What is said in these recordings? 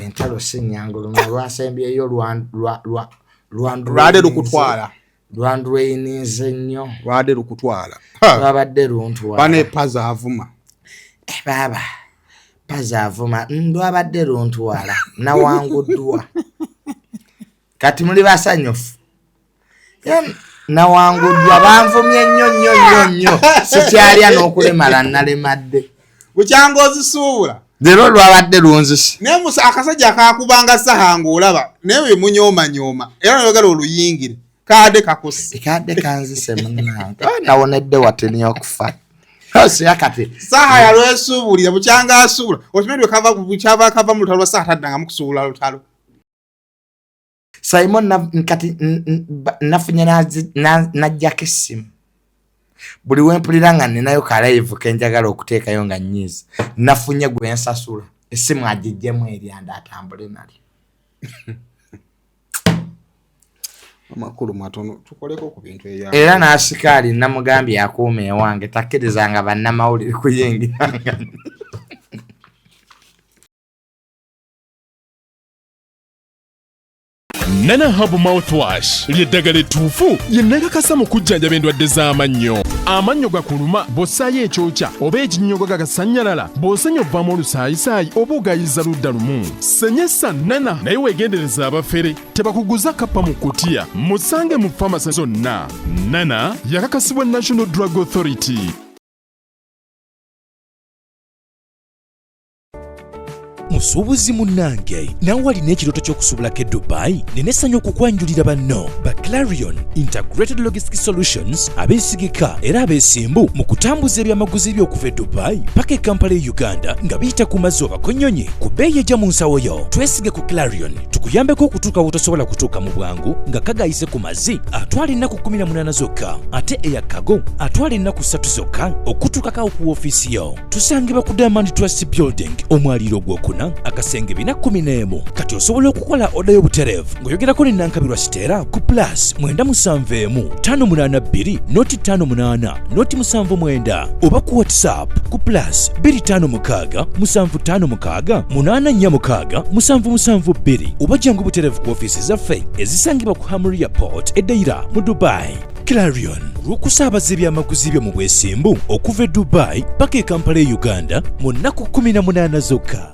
Entalo sinyanguluma lwasembyeyo lwade lukutwala lwandweyinize nnyo lwade lukutwala lwabadde luntwala bane Pazo avuma baba Pazo avuma lwabadde luntwala nawanguddwa kati muli basanyufu nawanguddwa banvumye nnyo sikyalya n'okulemala nalemadde bukyanga ozisuubula leero lwabadde lunzisi naye musa akasajja akakubanga sahanga olaba naye munyooma era nayogala oluyingire kadde kakusi kadde kanzise munnange nawonedde wateni okufa kati saha yalwesuubulira bukyanga asuubula okimanyi bukyava kava mu lutalo lwa saha taddanga mu kusuubula lutalo Simon kati nafunye najjako essimu buli wempulira nga ninayo kalive kenjagala okuteekayo nga nnyiza nafunye gwe nsasula essimu agijjemu eryanda atambule nalyo amakulu matono tukoleko ku bintu era n'asikaali namugambye akuuma ewange takkirizanga bannamawulire kuyingiranga Nana Hub Mouthwash ly'eddagala ettuufu lyennakakasa mu kujjanjaba endwadde z'amannyo. Amannyo gakuluma bw'ossaayo ekyokya oba ekinnyogo gagasannyalala bw'osenya ovaamu olusaayisaayi oba ogayiza ludda lumu. Senyesa Nana naye weegendereza abafere tebakuguza kappa mu kkutiya musange mu famasi zonna. Nana yakakasibwa National Drug Authority. Musuubuzi munnange nawe walina ekirooto ky'okusuubulako e Dubai neneesanya okukwanjulira banno ba Clarion Integrated Logistics Solutions abeesigika era abeesimbu mu kutambuza ebyamaguzi by'okuva e Dubai paka e Kampala e Uganda nga biyita ku mazzi oba konnyonyi ku bbeeyi ejja mu nsawo yo. Twesige ku Clarion tukuyambeko okutuuka wotosobola kutuuka mu bwangu nga kagayise ku mazzi atwala ennaku 18 zokka ate eyakago atwala ennaku 3 zokka okutuukako ku woofiisi yo. Tusangibwa ku Diamond Trust Building omwaliiro gw'okuna akasenge 411 kati osobola okukola oda y'obutereevu ng'oyogerako ne Nankabirwa Siteera ku plus 971 582 noti 58 noti 79 oba ku WhatsApp ku plus 256 756 846 772 oba jangu butereevu ku ofiisi zaffe ezisangibwa ku Hamri Airport Edeira mu Dubai. Clarion lw'okusaabaza ebyamaguzi byo mu bwesimbu okuva e Dubai paka e Kampala e Uganda mu nnaku 18 zokka.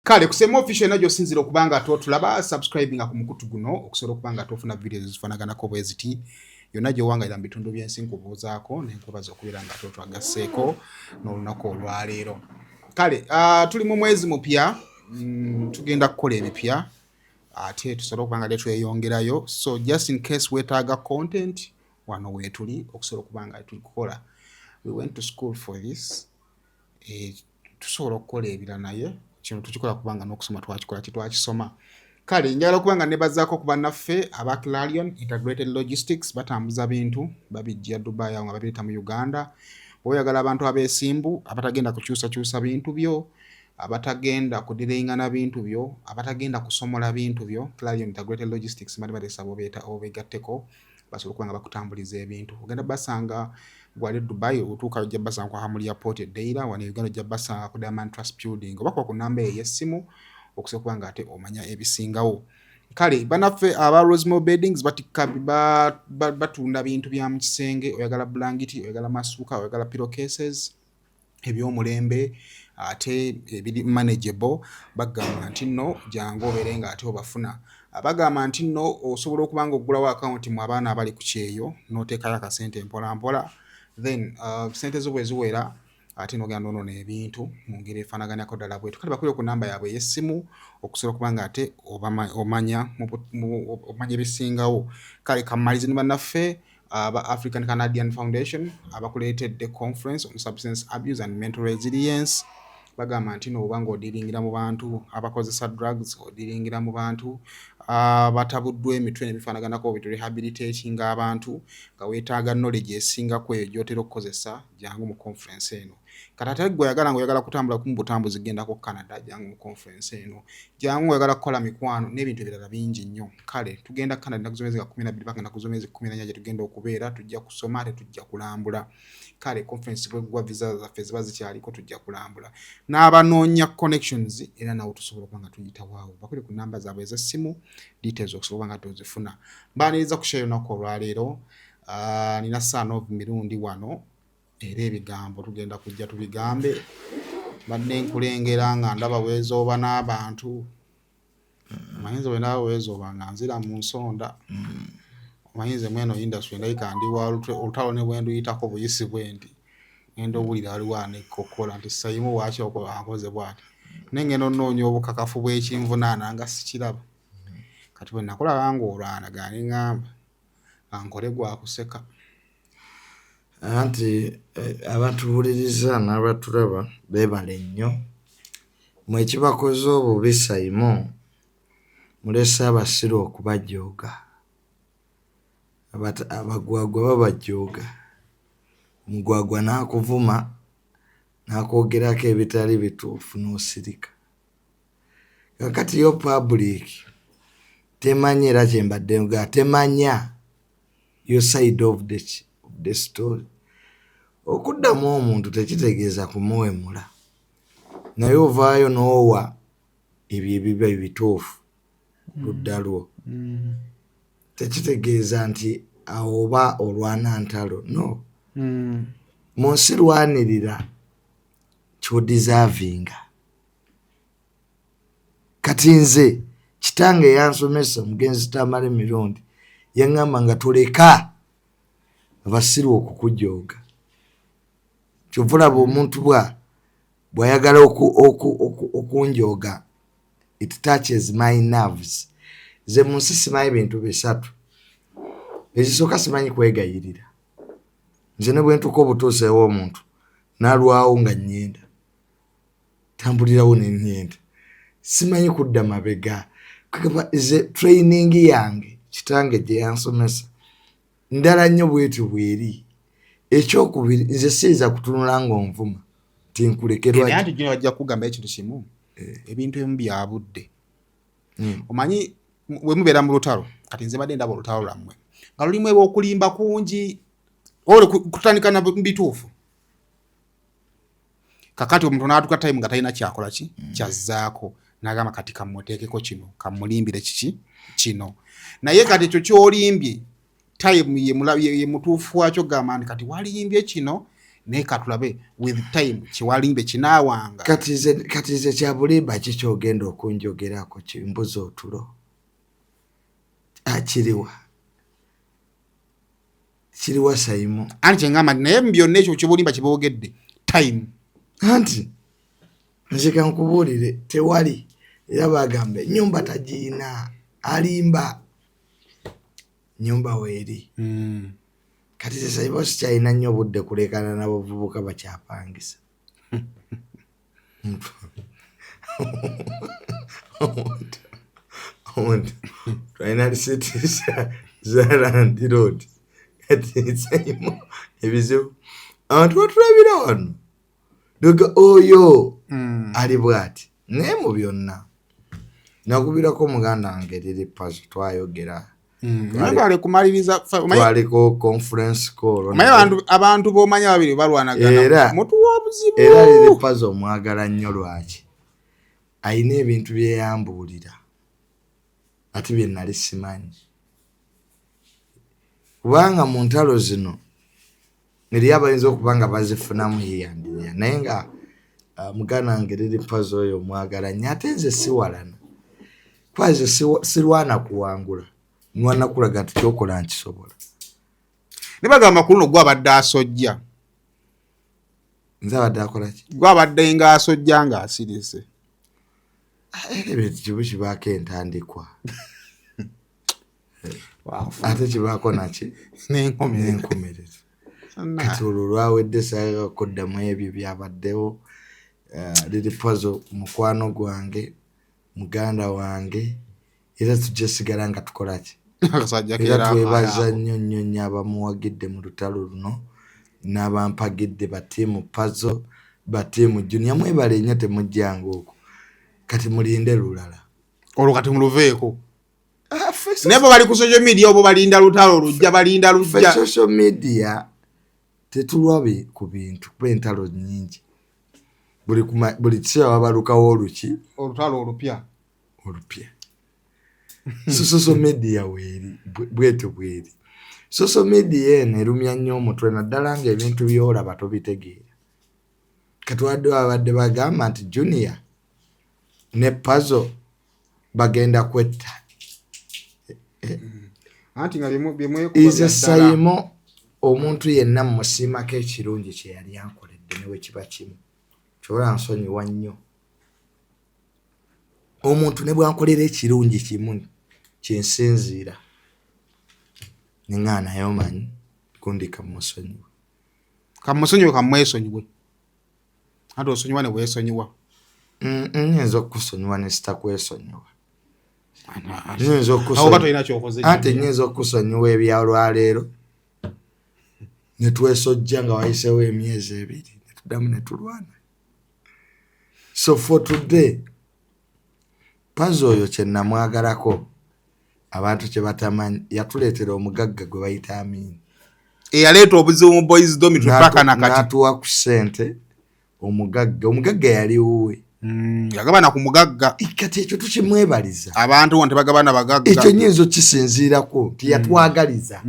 Kale kusema official najjo sinzira okubanga tulaba subscribing ku mukutu guno okusobola okubanga tofuna videos zifanagana ko bweziti yonna gye wangaira mu bitundu by'ensi nkubuuzaako nenkubaza okubeera nga twagasseeko n'olunaku olwaleero. Kale tuli mu mwezi mupya tugenda kukola ebipya ate tusobola okubanga tweyongerayo, so just in case weetaaga content wano weetuli okusobola okubanga tulikukola. We went to school for this tusobola okukola ebira naye kino tukikola kubanga n'okusoma twakikola titwakisoma. Kale njagala okubanga nebazaako ku bannaffe aba Clarion Integrated Logistics batambuza bintu babijja Dubai nga babireeta mu Uganda. Oyagala abantu abeesimbu abatagenda kukyusa bintu byo, abatagenda kudirengana bintu byo, abatagenda kusomola bintu byo, Clarion Integrated Logistics mali balesabo beta obegatteko basobola okubanga bakutambuliza ebintu. Ogenda basanga gwali Dubai utuuka ojja basanga kwa Hamri Airport Edeira wano Uganda ojja basanga ku Diamond Trust Building oba ku namba y'essimu okusobola kubanga ate omanya ebisingawo. Kale banaffe aba Rosemore Beddings batikka batunda bintu bya mu kisenge, oyagala blanketi, oyagala masuka, oyagala pillowcases ebyomulembe ate ebiri manageable, bagamba nti nno jangu obeerenga ate obafuna. Abagamba nti nno osobola okubanga ogulawo account mu abaana abali ku kyeyo n'oteekayo akasente mpola mpola, then sente zo bwe ziwera ate n'ogenda onoona ebintu mu ngeri efaanaganako ddala bwetu. Kale bakulire ku nnamba yaabwe ey'essimu okusobola okubanga ate omanya ebisingawo. Kale kammalize ne bannaffe aba African Canadian Foundation abakuleetedde conference on substance abuse and mental resilience. Bagamba nti no obanga odiringira mu bantu abakozesa drugs, odiringira mu bantu batabuddwa emitwe n'ebifaanaganako bitu rehabilitating abantu nga weetaaga knowledge esinga ku eyo gy'otera okukozesa, jangu mu conference eno. Kati ate gwe oyagala kutambula ku butambuzi genda ku Canada, jangu mu conference eno. Jangu oyagala kukola mikwano n'ebintu ebirala bingi nnyo. Kale tugenda Canada ennaku z'omwezi 12 paka ennaku z'omwezi 14 gye tugenda okubeera, tujja kusoma ate tujja kulambula. Kale conference bwegwa visa zaffe ziba zikyaliko, tujja kulambula. N'abanoonya connections era nawo tusobola okubanga tuyita waawo. Bakule ku nnamba zaabwe ez'essimu details okusobola nga tozifuna. Mbaaniriza ku share olunaku olwaleero. Nina Son Mirundi wano era ebigambo tugenda kujja tubigambe. Badde nkulengera nga ndaba weezooba n'abantu. Omanyize bwe naawe weezooba nga nzira mu nsonda. Omanyize mweno industry ndayika ndi wa olutalo ne bwe nduyitako buyisi bwendi. Ngendo owulira waliwo anekkokola nti sayimu waaki akoze bw'ati. Nengendo onnoonya obukakafu bw'ekinvunaana nga sikiraba. Kati bwe nakulaba ng'olwana ng'amba ankole gwa kuseka. Anti abatuwuliriza n'abatulaba beebale nnyo. Mmwe ekibakoze obubi sayimu mulese abasiru okubajooga. Abagwagwa babajooga. Omugwagwa n'akuvuma n'akwogerako ebitali bituufu n'osirika. Kakati yo public temanya era kyembadde nga temanya your side of the story. Okuddamu omuntu tekitegeeza kumuwemula. Naye ovaayo n'owa ebyo ebiba ebituufu ludda lwo. Tekitegeeza nti oba olwana ntalo. No. Mu nsi lwanirira ky'odeservinga. Kati nze kitange yansomesa mugenzi Tamale Mirundi yaŋŋamba nga tuleka abasiru okukujooga. Kyovulaba omuntu bw'ayagala okunjooga, it touches my nerves. Ze mu nsi simanyi bintu bisatu. Ekisooka simanyi kwegayirira. Nze ne bwe ntuuka obutuusa ew'omuntu n'alwawo nga nnyenda, tambulirawo ne nnyenda. Simanyi kudda mabega. Ze training yange kitange gye yansomesa ndala nnyo bwetyo bweri. Ekyokubiri nze siyinza kutunula ng'onvuma tinkulekerwa. Anti gino bajja kugamba ekintu kimu. Ebintu ebimu bya budde. Omanyi bwe mubeera mu lutalo, kati nze badde ndaba olutalo lwammwe nga lulimu ebyokulimba kungi ole kutandika na bituufu. Kakati omuntu n'atuuka time nga talina kyakola ki kyazzaako n'agamba kati kamuteekeko kino kamulimbire kino. Naye kati ekyo ky'olimbye time ye mutuufu wakyo gamba nti kati walimbye kino naye katulabe with time kiwalimbye kinaawanga. Kati ze kya bulimba kikyogenda okunjogerako kimbuza otulo. Kiriwa sayimu. Anti kyengamba naye byonna ekyo kyobulimba kiboogedde time. Anti nzika nkubuulire tewali era bagambe nyumba tagiina alimba nyumba weeri. Kati sayimu sikyalina nnyo budde kulekana n'abavubuka bakyapangisa. Omuntu twalina lisiti za Land Road. Kati sayimu ebizibu abantu batulabira wano doga oyo ali bwati. Naye mu byonna nakubirako muganda wange Lili Pazo twayogera. Twali kumaliriza twaliko conference call. Naye abantu b'omanya babiri balwanagana mutuwa obuzibu. Era Lili Pazo omwagala nnyo lwaki ayina ebintu byeyambuulira ate bye nali simanyi. Kubanga mu ntalo zino eriyo abayinza okuba nga bazifunamu yeyandira naye nga muganda wange Lili Pazo oyo omwagala nnyo ate nze siwalana. Kwaze sirwana kuwangula nwana kulaga nti kyokola nkisobola. Ne bagamba ku luno gwe abadde asojja nze abadde akola ki gwabadde ng'asojja ng'asirise ebintu kibu kibaako entandikwa ate kibaako naki n'enkomerero kati olwo lwawedde saagala kuddamu ebyo byabaddewo Lili Pazo mukwano gwange muganda wange era tujja sigala nga tukola ki era twebaza nnyo abamuwagidde mu lutalo luno n'abampagidde batiimu Pazo batiimu Junior mwebale nnyo temujjanga okwo kati mulinde lulala olwo kati muluveeko nebo bali ku social media obo balinda lutalo lujja balinda lujja social media tetulwabe ku bintu kuba entalo nnyingi buli kiseera wabalukawo olutalo olupya social media weeri bweto bweri social media eno erumya nnyo omutwe naddala ng'ebintu byolaba tobitegeera katwadde abadde bagamba nti Junior ne Pazo bagenda kwetta anti nga bimwe ize sayimo omuntu yenna musiimako ekirungi kye yali ankoledde newe kiba kimu kyola nsonyiwa nnyo omuntu ne bwankolera ekirungi kimu kyensinziira neŋŋaana naye omanyi gundi kamusonyiwe kamwesonyiwe ate osonyiwa ne weesonyiwa nnyinza okusonyiwa ne sitakwesonyiwa ate nnyinza okusonyiwa ebyalwaleero ne twesojja nga wayiseewo emyezi 2 ne tuddamu ne tulwana so for today Pazo oyo kye namwagalako abantu kye batamanyi yatuleetera omugagga gwe bayita Amini eyaleeta obuzibu mu boys domi tupaka nakati n'atuwa ku ssente omugagga yali wuwe yagabana ku mugagga kati ekyo tukimwebaliza abantu wonte bagabana bagagga ekyo nnyinza okisinziirako tiyatwagaliza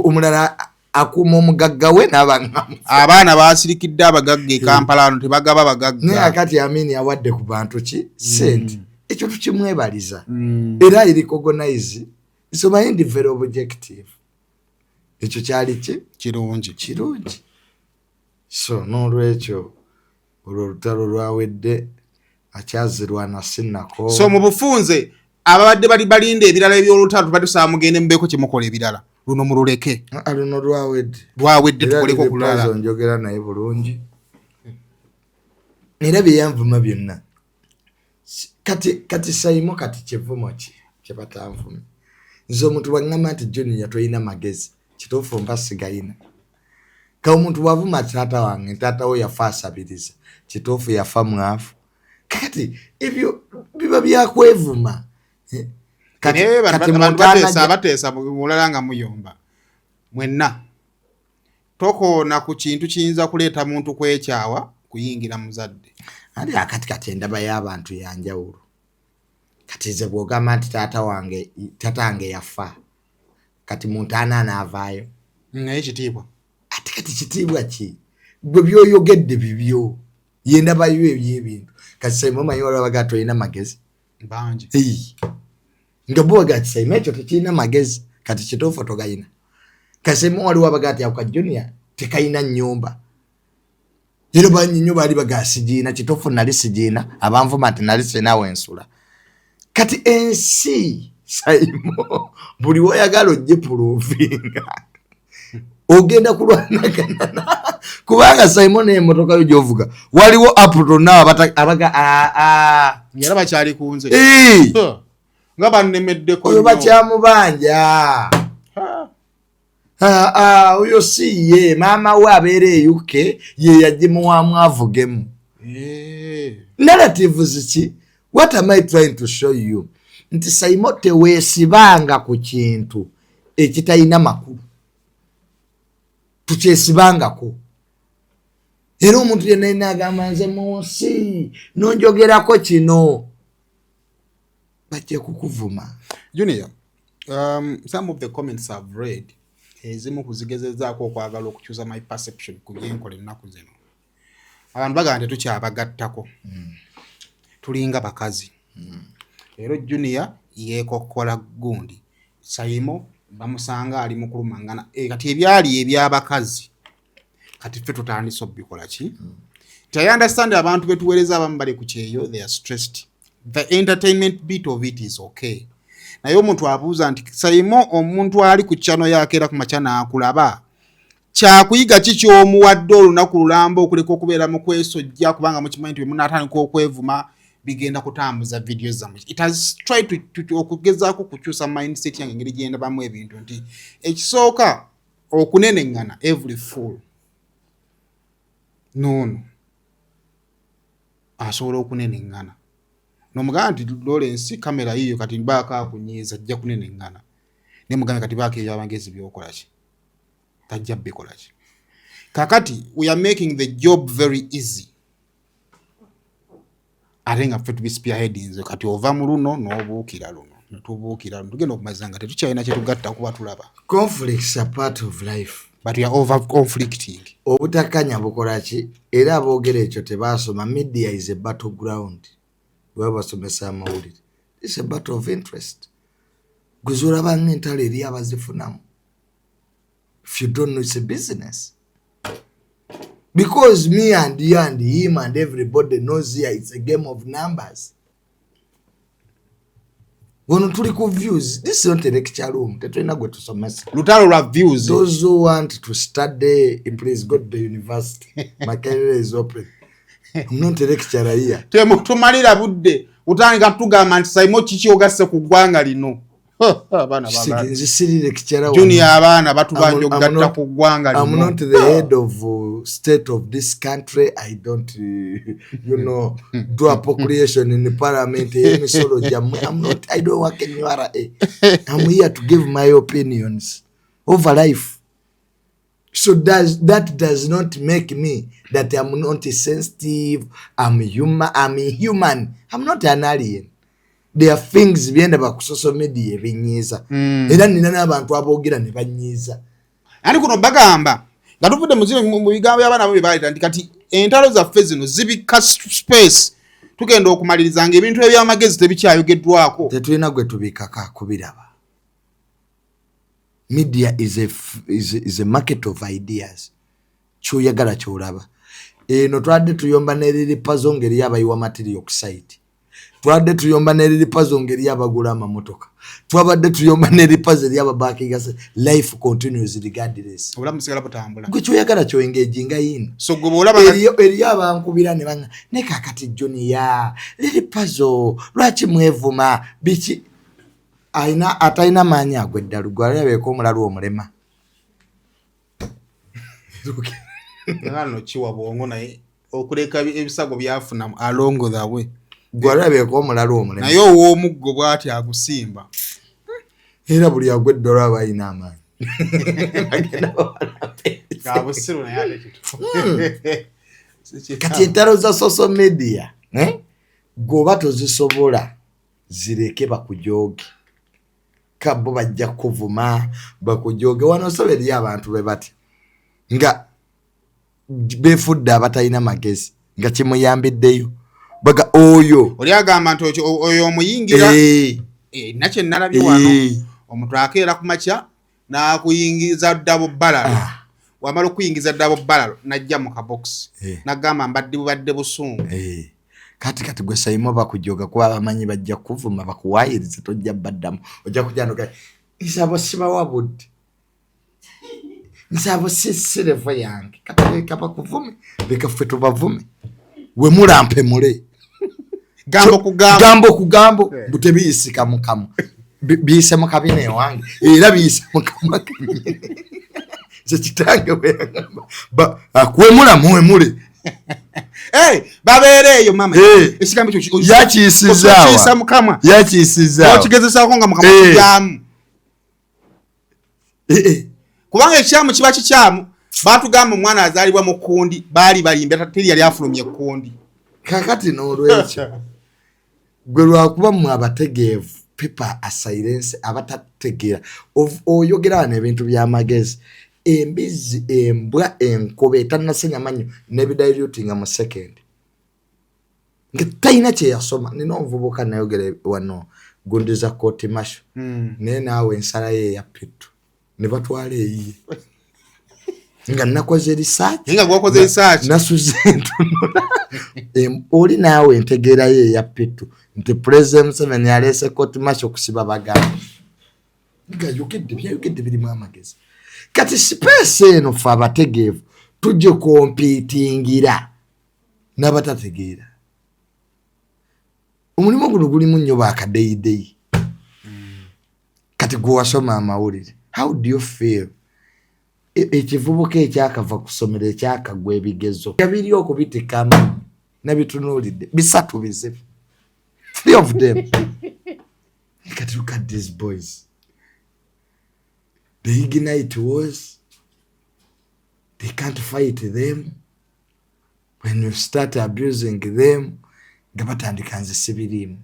omulala akuuma omugagga we n'abangamu abaana baasirikidde abagagga e Kampala wano tebagaba bagagga naye akati Amini awadde ku bantu ki ssente ekyo tukimwebaliza era recognize isomanyi ndi very objective ekyo kyali ki kirungi so n'olwekyo olwo lutalo lwawedde akyazirwana sinnako so mu bufunze ababadde bali balinda ebirala eby'olutalo tubatusaba mugende mubeeko kye mukola ebirala luno mululeke luno lwawedde tukoleko kulala njogera naye bulungi era byeyanvuma byonna kati sayimo kati kivumo ki kyebatanvumi nze omuntu bwaŋŋamba nti Junior tolina magezi kituufu mba sigayina ka omuntu bwavuma taata wange taata we yafa asabiriza kituufu yafa mwavu kati ebyo biba byakwevuma bateesa mulala nga muyomba mwenna tokoona ku kintu kiyinza kuleeta muntu kwekyawa kuyingira muzadde andi akati endaba y'abantu yanjawulo kati ze bwogamba nti taata wange yafa kati muntu anaavaayo naye kitiibwa ate kati kitiibwa ki gwe byoyogedde bibyo yendabayo ebyebintu kati sayima omanyi walabaga tolina magezi bangi nga bwoga ati sayima ekyo tekirina magezi kati kituufu togayina kati sayima waliwo abaga ati ako Junior tekayina nnyumba era banyinyo baali baga sigiina kituufu nali sigiina abanvuma nti nali sinawe ensula kati ensi sayimo buli woyagala ogipuluvinga ogenda kulwanagana kubanga Simon emotoka yo gyovuga waliwo apro nawe abaga yala bakyali kunze nga bannemeddeko oyo bakyamubanja oyo si ye maama we abeera e UK ye yagimuwaamu avugemu narratives ki what am I trying to show you nti Simon teweesibanga ku kintu ekitalina makulu tukyesibangako era omuntu yenna inagamba nze mu nsi nonjogerako kino bajja kukuvuma Junior. Some of the comments I've read ezimu kuzigezezaako okwagala okukyusa my perception ku byenkola ennaku zino abantu bagamba tetukyabagattako tulinga bakazi Ero Junior yeekokkola gundi Sayimo bamusanga ali mu kulumangana kati ebyali eby'abakazi kati ffe tutandise obikola ki I understand abantu betuweereza abamu bali ku kyeyo they are stressed. The entertainment bit of it is okay. Naye omuntu abuuza nti sayimo omuntu ali ku channel yake era ku machana akulaba kyakuyiga kiki omuwadde olunaku lulamba okuleka okubeera mu kwesojja kubanga mu kimanyi nti munaatandika okwevuma bigenda kutambuza video zammwe. It has tried to okugezaako kukyusa mindset yange engeri genda bamu ebintu nti ekisooka okunenengana every fool no asobola okunenengana n'omugamba nti Lawrence kamera yiyo kati mbaaka akunyiiza ajja kunenengana ne mugamba kati baaka eyo abangezi byokola ki tajja bikola ki kakati we are making the job very easy ate nga ffe tubi spearheading kati ova mu luno n'obuukira luno netubuukira luno tugenda okumaliza nga tetukyalina kye tugatta kuba tulaba. Conflicts are part of life. But we are over conflicting. Obutakanya bukola ki era aboogera ekyo tebaasoma. Media is a battleground. Webasomesa amawulire. It's a battle of interest. Guzura bange Entalo eri abazifunamu. If you don't know, it's a business. Because me and you and him and everybody knows here it's a game of numbers. When tuli ku views, this is not a lecture room. Tetulina gwe tusomesa. Lutalo lwa views. Those who want to study, please go to the university. My career is open. I'm not a lecturer here. Tumalira budde. Utandika tugamba nti sayimo kiki ogasse ku ggwanga lino. Abana baba. Nzisiri lecturer. Junior abana batubanja okugatta ku ggwanga lino. I'm not the head of state of this country. I don't, do appropriation in the parliament. I'm not. I don't work in URA. I'm here to give my opinions over life. So that does not make me that I'm not sensitive. I'm human. I'm not an alien. There are things bienda ba ku social media binyiza. Era nina n'abantu aboogera ne banyiza. Ani kuno bagamba nga tuvudde mu bigambo by'abaana abo bye nti kati entalo zaffe zino zibika space tugenda okumaliriza ebintu eby'amagezi tebikyayogeddwako. Tetulina gwe tubikaka kubiraba. Media is a market of ideas. Ky'oyagala ky'olaba. Eno twadde tuyomba ne Lili Pazo ngeri abayiwa material ku site. Twadde tuyomba ne Lili Pazo ngeri abagula amamotoka. Twabadde tuyomba ne Lili Pazo eri ababakinga. Life continues regardless. Obulamu sigala butambula. Gwe ky'oyagala ky'oengaginga yino. So gwe olaba eri abankubira ne banga ne kakati Junior Lili Pazo lwaki mwevuma biki ataina maanyi agweddalu gwalabeeko omulalu omulema. Ngano kiwa bwongo naye okuleka ebisago byafuna alongo dawe. Gwalabeeko omulalu omulema. Naye ow'omuggo bw'ati agusimba. Era buli agweddolo aba alina amaanyi. Kabusiru naye ate kitu. Kati entalo za social media gwoba tozisobola zireke bakujooge. Kabo bajja kuvuma bakujooge wano soberi abantu be bati nga befudde abatalina magezi nga kimuyambiddeyo baga oyo oli agamba nti oyo omuyingira nakye nalabye wano omuntu akeera ku makya n'akuyingiza ddabo balalo wamala okuyingiza ddabo balalo najja mu kabox nagamba mbadde busungu kati gwe sayimo bakujooga kuba bamanyi bajja kuvuma bakuwaayiriza tojja baddamu ojja kujanoga nsabo sibawabudde nsabo sirevo yange kataleka bakuvume leka ffe tubavume we mulampe mule gambo ku gambo butebiyisika mukamu biyise mu kabina ewange era biyise mu kamwa kitange akwemula muwe mule. Babeereeyo mama. Ekigambo ekyo yakiyisizaawa. Mukama. Yakiyisizaawa. Okigezesaako nga mukama kujyamu. Kubanga ekyamu kiba kikyamu. Baatugamba omwana azaalibwa mu kkundi baali balimba teri yali afulumye ekkundi. Kakati n'olwekyo gwe lwakuba mmwe abategeevu people are silence abatategeera oyogera n'ebintu by'amagezi. Embizi embwa enkobe tanasenya manyo nebidilutinga mu second ngetaina kye yasoma nino ovubuka nayogere wano gondeza koti masho nawe ensala ye ya pitu ne batwale eyiye nga nakoze research nga gwakoze research nasuze ntunula oli naawe ntegeerayo eya Pitu nti President Museveni yaleese court martial kusiba bagamba nga yogedde birimu amagezi kati space eno fe abategeevu tujje kompitingira n'abatategeera omulimu guno gulimu nnyo baakadeyideyi kati gwe wasoma amawulire how do you feel ekivubuka ekyakava kusomera ekyakagwa ebigezo yabiri okubitikama nabitunuulidde bisatu bizibu 3 of them kati look at these boys they ignite wars they can't fight them when you start abusing them nga batandika nze sibirimu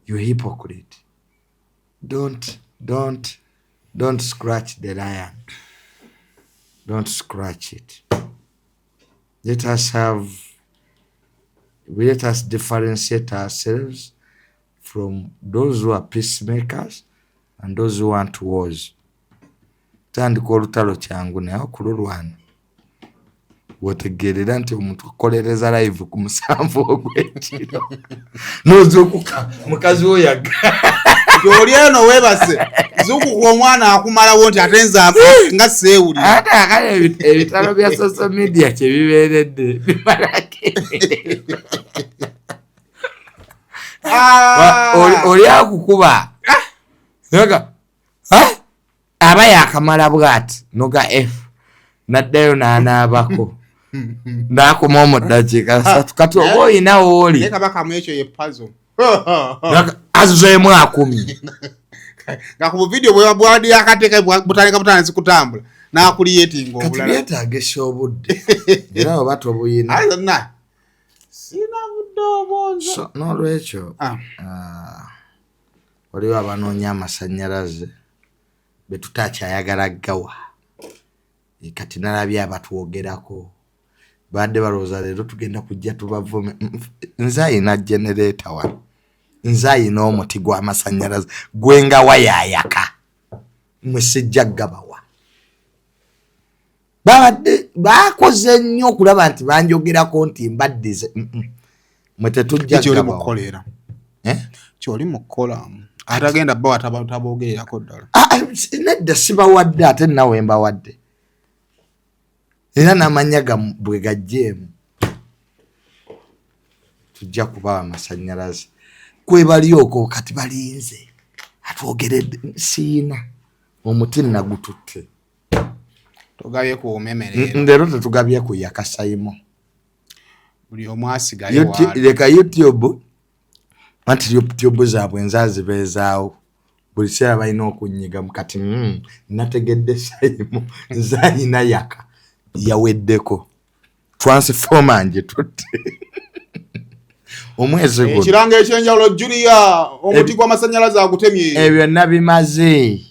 you're hypocrite don't scratch the lion. Don't scratch it. Let us differentiate ourselves from those who are peacemakers and those who want wars. Tandika olutalo kyangu naye okululwana wotegeerera nti omuntu akolereza live ku musanvu ogw'ekiro nozuukuka mukazi wo yaga oli eno weebase zuukuka omwana akumalawo nti atenza nga seewulira ate akale ebitalo bya social media kye bibeeredde bimalake oli akukuba noga aba yakamala bwati noga f naddayo n'anaabako n'akoma omuddakiika satu kati oba oyinawo oli naye kabakamu ekyo ye Pazo azuzeemu 10 nga ku video bwadi akateeka butandika kutambula n'akuliyetinga obulala kati byetaagisa obudde era oba tobuyina sina budde obwonzo n'olwekyo waliwo abanoonya amasannyalaze be tutakyayagala gawa kati nalabye abatwogerako badde balowooza leero tugenda kujja tubavume nze ayina generator wa nze ayina omuti gw'amasannyalaze gwenga wayayaka mwe sijja gabawa babadde bakoze nnyo okulaba nti banjogerako nti mbaddize mwe tetujja gabawa kyoli mukola atagenda bawa tabogererako ddala nedda sibawadde ate nawe mbawadde era n'amanya bwe gajjeemu tujja kubawa amasannyalaze kwebali okwo kati balinze atwogeredde siina omuti nagututte tugabye ku omemerero leero tetugabye ku yakasayimo buli omu asigayo leka YouTube anti YouTube zaabwe nzazibeezaawo buli kiseera balina okunyiga mukati nategedde sayimo nzayina yaka yaweddeko transformer nje tutte omwezi guno ekiranga ekyenjawulo Julia omuti gw'amasannyalaze agutemye ebyo nabimaze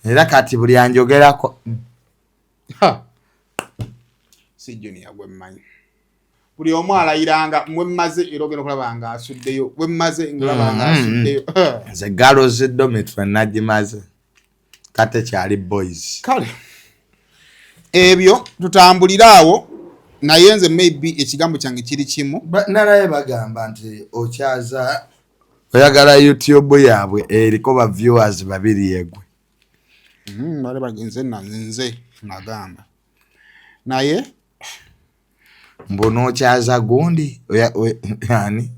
era kati buli anjogerako si Junior gwe mmanyi buli omu alayiranga mwe mmaze era ogenda okulaba nga asuddeyo bwe mmaze ngulaba nga asuddeyo nze galo ziddomitwe nagimaze kate kyali boys kale ebyo tutambuliraawo naye nze maybe ekigambo kyange kiri kimu nalaye bagamba nti okyaza oyagala YouTube yaabwe eriko ba viewers babiri yegwe nale bagenze nze nagamba naye mbono okyaza gundi yani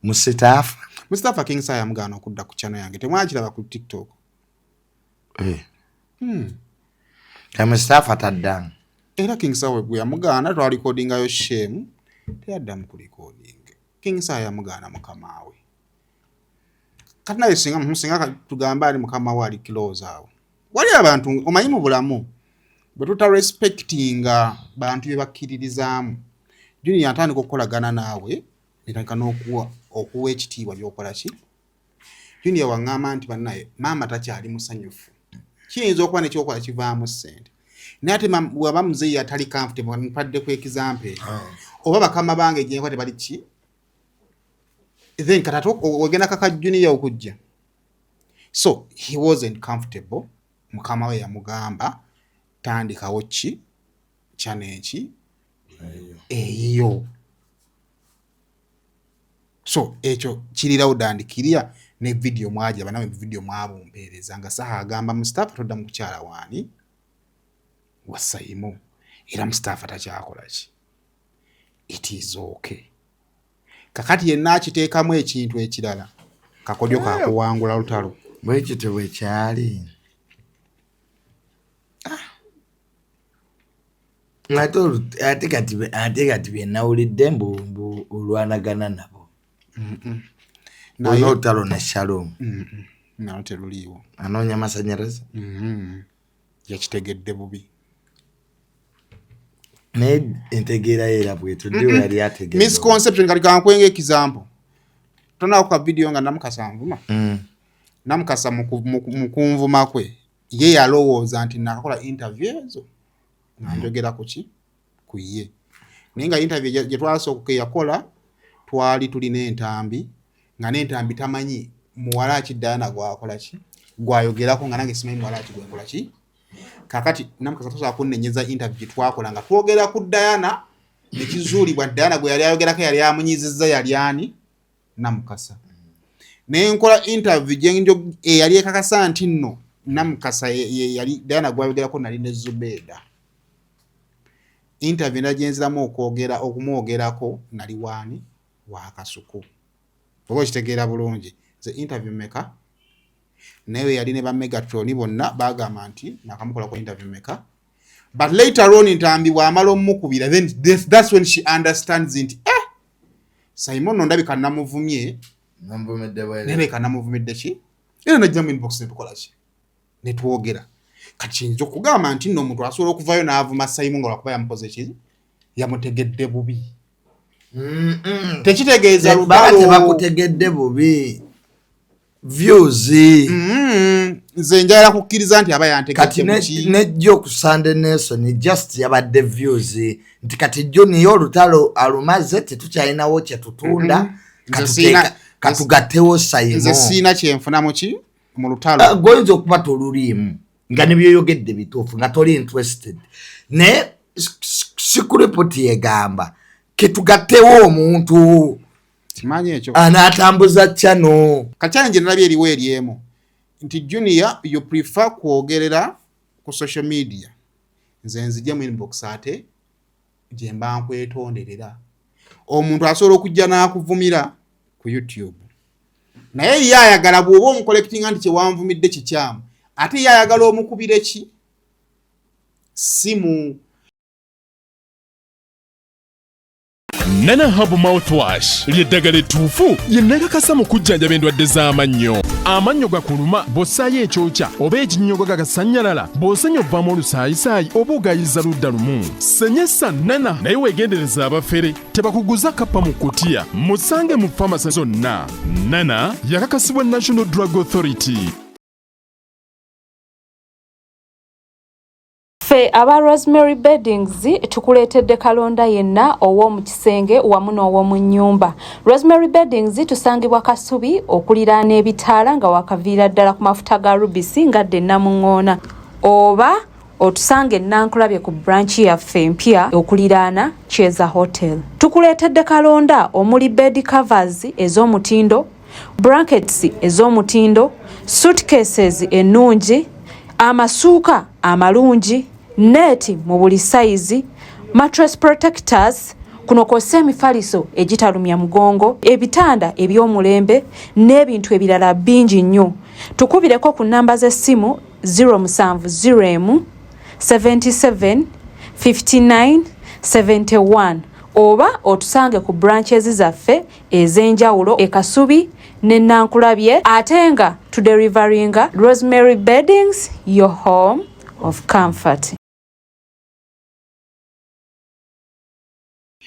Mustafa King Saya mugano okudda ku channel yange temwakiraba ku TikTok Mustafa taddanga era King Saya gwe yamugana twa recordinga yo shame teyadda mu recording King Saya yamugana mukamawe kati naye singa tugamba ali mukamawe ali close awo wali abantu omanyi mu bulamu bwe tuta respectinga bantu bye bakkiririzaamu Junior atandika okukolagana naawe netandika okuwa ekitiibwa byokola ki Junior waŋŋamba nti bannaye maama takyali musanyufu kiyinza okuba nekyokola kivaamu ssente naye ate waba muzeeyi atali comfortable mpadde ku example oba bakama bange gyenko tebali ki then kati ogenda kaka Junior okujja so he wasn't comfortable mukama we yamugamba tandikawo ki channel ki eyo so ekyo kirirawo dandikirya ne video mwaje banawe video mwabumpereza nga saha agamba Mustafa todda mu kukyala wani wasayimo era Mustafa takyakola ki it is okay kakati yenna akiteekamu ekintu ekirala kakodyo kakuwangula lutalo bwekyo bwekyali ate kati byenawulidde mbu olwanagana nabo olutalo ne Shalom nawo teruliiwo anoonya masanyalaze yakitegedde bubi naye entegeera era bwetu ndiwe yali ategeera misconception kali kankwenga example tonaako ka video nga namukasa nvuma namukasa mu kunvuma kwe ye yalowooza nti nakakola interview ezo njogera ku ki ku ye naye nga interview gye twasooka yakola twali tulina entambi nga n'entambi tamanyi muwala kiddana gwakola ki gwayogerako nga nange simanyi muwala kigwenkola ki kakati namukasa tosobola kunnenyeza interview gye twakola nga twogera ku Diana nekizuulibwa Diana gwe yali ayogerako yali amunyizizza yali ani namukasa nenkola interview gyenjo yali ekakasa nti nno namukasa yali Diana gwayogerako nali ne Zubeda interview najenziramu okumwogerako nali wani wakasuku oba kitegeera bulungi ze interview meka naye yali ne ba Megatron bonna bagamba nti nakamukola ku interview meka but later on ntambi bwamala omukubira then that's when she understands nti Simon ndabika namuvumye nereka namuvumidde ki era najja mu inbox netukola ki netwogera kati nzo kugamba nti nno omuntu asobola okuvayo n'avuma Simon nga lwakuba yamukoze ki yamutegedde bubi tekitegeeza lubalo tebakutegedde bubi views nze njagala kukkiriza nti aba yantegedde kati nejjo ku Sunday Nelson just yabadde views nti kati jjo niyo olutalo alumaze tetukyalinawo kyetutunda katugattewo Simon nze siina kyenfunamu ki mu lutalo goyinza okuba toluliimu nga nebyoyogedde bituufu nga toli interested naye sikuripoti yegamba ketugattewo omuntu simanyi ekyo anatambuza channel kachallenge nalabye eriwo eryemu nti Junior you prefer kwogerera ku social media nze nzija mu inbox ate gye mba nkwetonderera omuntu asobola okujja n'akuvumira ku YouTube naye yayagala bw'oba omucollectinga nti kyewanvumidde kikyamu ate yayagala omukubire ki simu Nana Hub Mouthwash ly'eddagala ettuufu lye nnakakasa mu kujjanjaba endwadde z'amannyo. Amannyo gakuluma bw'ossaayo ekyokya oba ekinnyogo gagasannyalala bw'osenya ovaamu olusaayisaayi oba ogayiza ludda lumu. Senyesa Nana naye weegendereza abafere tebakuguza kappa mu kkutiya musange mu famasi zonna. Nana yakakasibwa National Drug Authority. Ffe aba Rosemary Beddings tukuleetedde kalonda yenna ow'omu kisenge wamu n'ow'omu nnyumba. Rosemary Beddings tusangibwa Kasubi okuliraana ebitaala nga wakaviira ddala ku mafuta ga rubisi ngadde Namuŋŋoona, oba otusange Nankulabye ku branch yaffe empya okuliraana Cheza Hotel. Tukuleetedde kalonda omuli bed covers ez'omutindo, blankets ez'omutindo, suitcases ennungi, amasuuka amalungi, neti mu buli size, mattress protectors, kuno kw'ossa emifaliso egitalumya mugongo, ebitanda eby'omulembe n'ebintu ebirala bingi nnyo. Tukubireko ku nnamba z'essimu 070 77 59 71 oba otusange ku branches zaffe ez'enjawulo e Kasubi ne Nankulabye, ate nga tuderivaringa Rosemary Beddings, your home of comfort.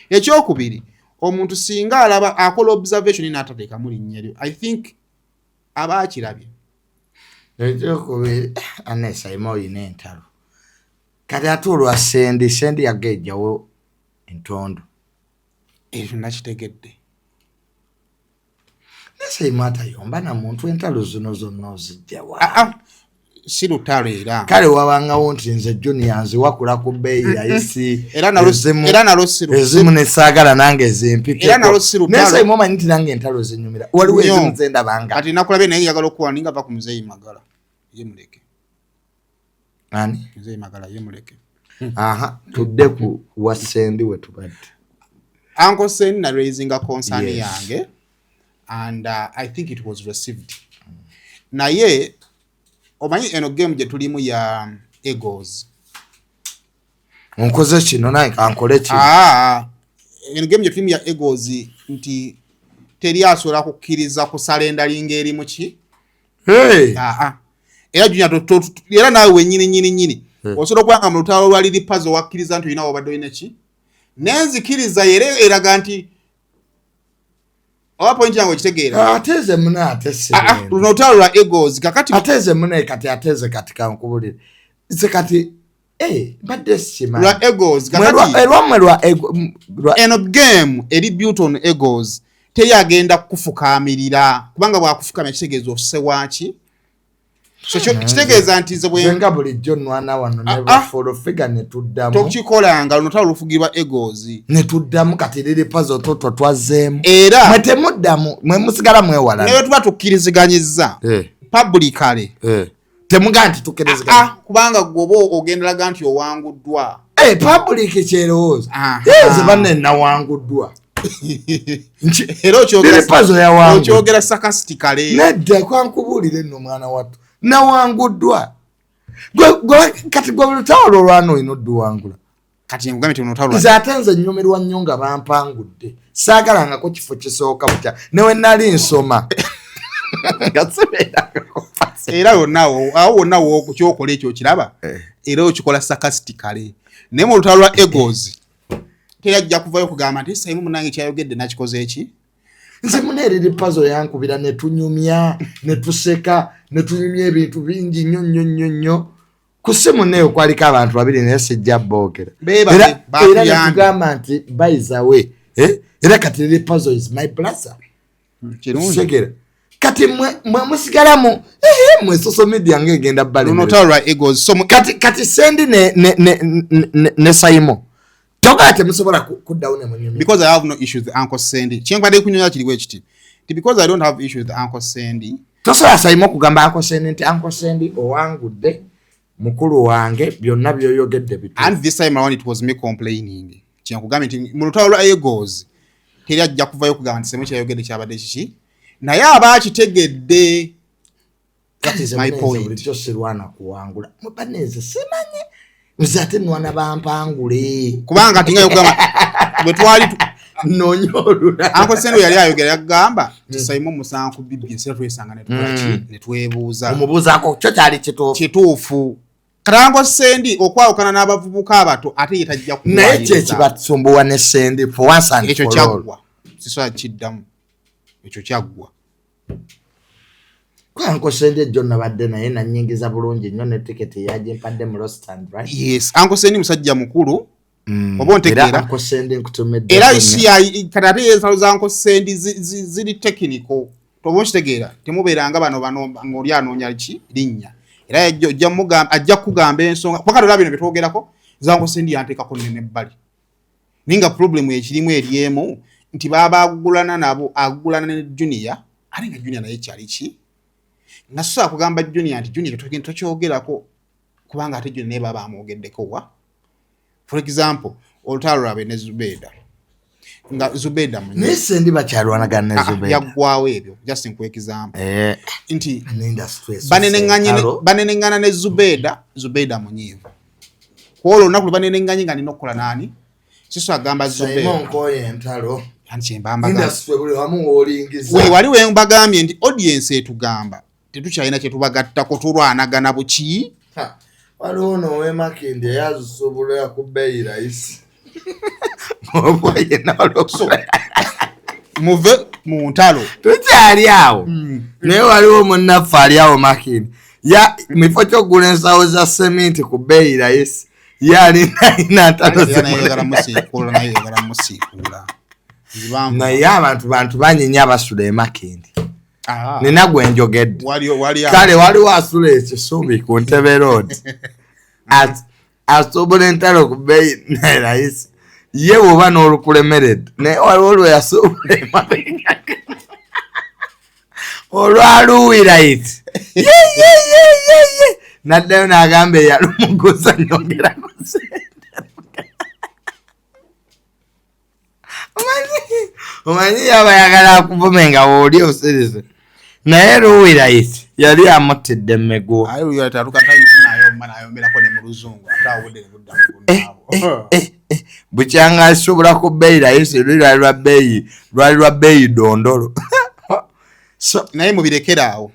Ekyokubiri, omuntu singa alaba akola observation n'atateekamu linnya lyo, I think aba akirabye. Ekyokubiri anesa imoyi n'entalo kati ate olwa sendi yagejjawo entondo ekyo nakitegedde. Nese imata yomba na muntu entalo zino zonna ozijjawa si lutalo era kale wabangawo nti nze juniors wakula ku bbeeyi yayisi era nalo si lutalo ezimu nesaagala nange ezimpike era nalo si lutalo nese imu omanyi nti nange entalo zinyumira waliwo ezimu zendabanga kati nakulabe naye njagala okuwa ninga va ku muzeeyi magala ye muleke ani muzeeyi magala ye muleke aha tudde ku wasendi we tubadde Uncle Sen na raising a concern yange and I think it was received naye omanyi eno game gye tulimu ya egos onkoze kino naye kankole kino eno game gye tulimu ya egos nti teri asobola kukkiriza kusala endalinga eri mu ki era junya era naawe wenyini osobola okubanga mu lutalo lwa Lili Pazo wakkiriza nti olina wabadde olina ki nenzikiriza eraga nti owa point yange okitegeera ateze muna atese luno lutalo lwa egos kakati ateze muna kati ateze kati kankubulire ise kati badde sima lwa egos kakati erwamwe lwa eno game eri built on egos teri agenda kufukaamirira kubanga bwakufukamira kitegeeza ofuse waaki so kitegeeza nti nze bwenga bulijjo nwana wano nebafolo figure netuddamu tokikolanga luno talo lufugirwa egos netuddamu kati Lili Pazo toto twazzeemu era mwe temuddamu mwe musigala mwewala naye tuba tukkiriziganyizza publicly temuga nti tukkiriziganya kubanga gwoba ogenderaga nti owanguddwa public kyerowooza ze banne nawanguddwa era okyogera sarcastically nedda kwankubuulire nno mwana wattu nawanguddwa kati gwe lutalo olwana olina odduwangula kati ngugambe ti olutalo nze ate nze nnyumirwa nnyo nga bampangudde saagalangako kifo kisooka butya newe nali nsoma era awo wonna kyokola ekyo kiraba era okikola sarcastically naye mu lutalo lwa egos teri ajja kuvayo kugamba nti saimu munange kyayogedde nakikoze eki nze muna Lili Pazo yankubira netunyumya netuseka netunyumya ebintu bingi nnyo ku simu neyo kwaliko abantu babiri naye sijja boogera era netugamba nti baizawe era kati Lili Pazo is my brother segera kati mwe musigalamu mwe social media ngegenda kati sendi ne Saimo tokate musobola kuddawo ne munyumya because I have no issues with Uncle Sandy kyenkwade kunyonya kiriwo ekiti because I don't have issues with Uncle Sandy tosobola Saimo kugamba Uncle Sandy nti Uncle Sandy owangudde mukulu wange byonna byoyogedde bitu and this time around it was me complaining kyenkugambye nti mu lutalo lwa egos teri ajja kuvayo kugamba nti Saimo kyayogedde kyabadde kiki naye aba akitegedde that is my point bulijjo sirwana kuwangula mubaneze simanye nze ate nwana bampangule kubanga tingayo kugamba bwe twali nonyolula Uncle Sandy yali ayogera yagamba nti Saimo musanku bibbi ensera twesanga netwebuuza omubuuzaako kyo kyali kituufu kati Uncle Sandy okwawukana n'abavubuka abato ate yetajja kuwayiriza naye kyekibasumbuwa ne Sandy for once and ekyo for all kyaggwa sisobola kiddamu ekyo kyaggwa Uncle Sandy ejjo nabadde naye nanyingiza bulungi nnyo ne tiketi yaje mpadde mu Rostand right yes Uncle Sandy musajja mukulu oba ontegeera Uncle Sandy nkutumedde era kati ate ensalo za Uncle Sandy ziri technical toba okitegeera temubeeranga bano ng'oli anoonya ki linnya era ajja kugamba ensonga pakati olaba bino byetwogerako za Uncle Sandy yanteekako nene ebbali ninga problemu ekirimu eryemu nti baba agulana ne Junior ate nga Junior naye kyali ki nga sosobola kugamba Junior nti Junior tokyogerako kubanga ate Junior naye baba amwogeddeko wa for example olutalo lwabe ne Zubeda nga Zubeda naye Sandy bakyalwanagana ne Zubeda yaggwawo ebyo just in quick example nti banenengana ne Zubeda munyiivu kwolwo olunaku lwe banenenganye nga nina okukola naani siso agamba wali wembagambye nti audience etugamba tetukyalina kyetubagattako tulwanagana buki waliwo nowemakindi eyazisobola ku bbeeyi rayisi muve mu ntalo tukyali awo naye waliwo munnaffe ali awo makindi mifo kyokugula ensawo za sementi ku bbeeyi rayisi naye abantu banyinya abasula emakindi nina gwe njogedde kale waliwo asula ekisubi ku Ntebe Road asobola entalo ku bbeeyi nayisi ye bw'oba n'olukulemeredde naye waliwo lwe yasobola emabega olwaluwira iti naddayo n'agamba eyalumuguza nyongera ku sente omanyi yaba yagala akuvuma nga wooli osirize naye luwira iti yali amutidde emmeguwa bukyanga asobola ku bbeeyi layisi lwali lwa bbeeyi dondolo naye mubirekeraawo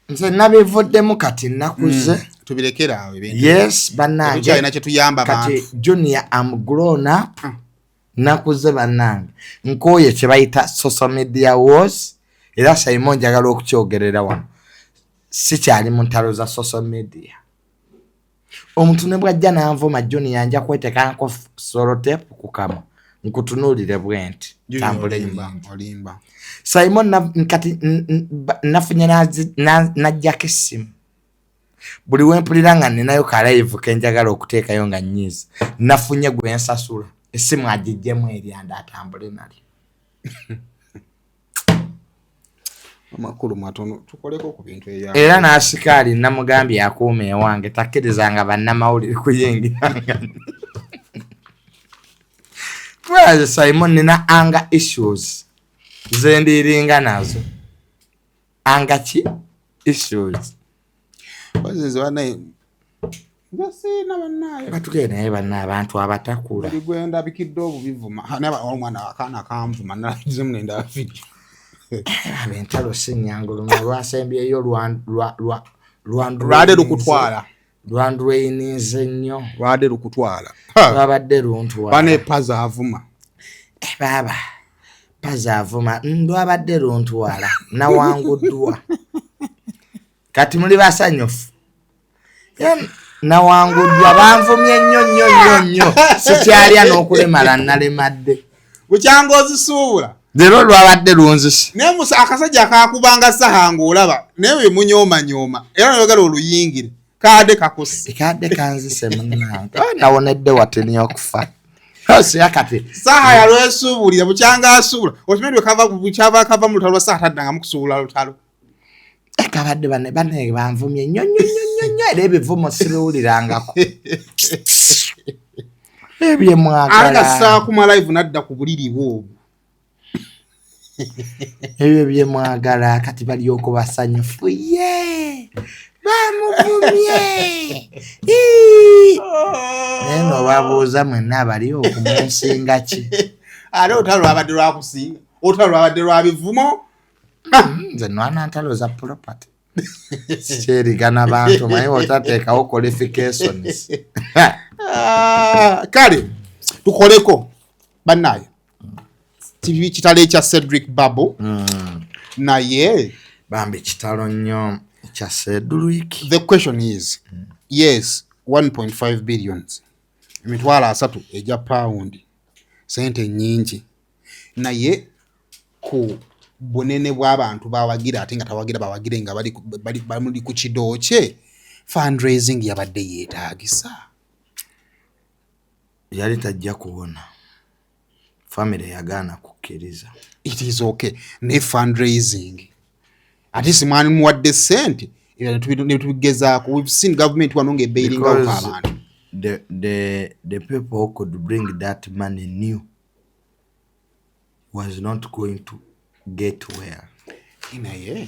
nze nabivuddemu kati nakuze tubirekeraawo yes bannange kyalina kyetuyamba kati junior am grown up nakuze bannange nkooye kye bayita social media wars era Simon njagala okukyogerera wano sikyali mu ntalo za social media omuntu ne bwajja n'anvuma junior nja kwetekanko solotape ku kamwa nkutunuulire bwenti tambule olimba Simon kati nafunye najjako essimu buli wempulira nga ninayo ka live kenjagala okuteekayo nga nnyiza nafunye gwe nsasula essimu agijjemu eryanda atambule nalyo amakulu matono tukoleko ku bintu era n'asikaali namugambye akuuma ewange takkirizanga bannamawulire kuyingiranga twaze Simon nina anger issues zendiringa nazo anga ki issues bazize banaye basina banaye batugenda naye banna abantu abatakula ligwenda bikidde obubivuma naba omwana akana kamvuma nazimu nenda video abentalo sinyanguluma lwasembyeyo lwade lukutwala lwandweyinize nnyo lwade lukutwala lwabadde luntwala bane Pazo avuma baba Pazo avuma lwabadde luntwala nawanguddwa kati muli basanyufu nawanguddwa banvumye nnyo sikyalya n'okulemala nalemadde bukyanga ozisuubula leero lwabadde lunzisi naye musa akasajja akakubanga sahanga olaba naye munyooma era noyogala oluyingire kadde kakose kadde kanzise munnange nawonedde watini okufa osiya kati saha yalwesuubulira bukyanga asuubula okimanyi bukyava kava mu lutalo lwa saha taddanga mukusuubula lutalo kabadde bane banvumye nnyo era ebivumo sibiwulirangako ebyemwagala agasaa kuma live nadda ku buliri bwobwo ebyo byemwagala kati balyoko basanyufu ye bamuvumye neno babuuza mwenna abali okumunsinga ki ate otalo lwabadde lwakusinga otalo lwabadde lwa bivumo nze nwana ntalo za property sikyerigana bantu naye otateekawo qualifications kale tukoleko bannaye kitalo ekya Cedric Babo naye bambi kitalo nnyo ekya Cedric. The question is yes 1.5 billions emitwalo 3 eja pound sente nyingi naye ku bunene bw'abantu bawagira ate nga tawagira bawagire nga bali ku kidooke fundraising yabadde yeetaagisa yali tajja kuwona family yagaana kukkiriza it is okay ne fundraising ate simwani muwadde sente era netubigezaako we've seen government wanonge bailing out abantu the people who could bring that money knew was not going to get well naye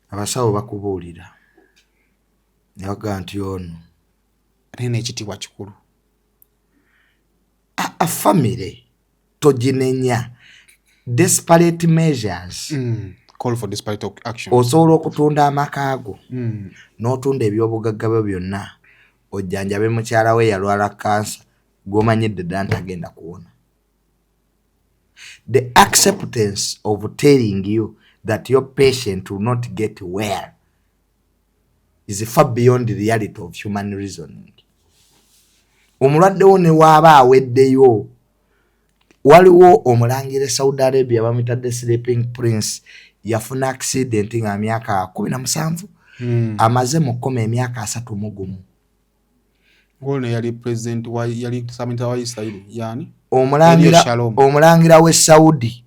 abasawo bakubuulira naga nti ono ate n'ekitiibwa kikulu a family toginenya desperate measures call for desperate action osobola okutunda amakaago n'otunda ebyobugagga bwe byonna ojjanjabe mukyala we yalwala kansa gw'omanyidde ddala ntagenda kuwona. The acceptance of telling you that your patient will not get well is far beyond the reality of human reasoning. Omulwadde wo ne waaba aweddeyo waliwo omulangire Saudi Arabia bamitadde sleeping prince yafuna accident nga myaka 17 amaze mu koma emyaka 31 ngone yali president wa yali samita wa Israeli yani omulangira we Saudi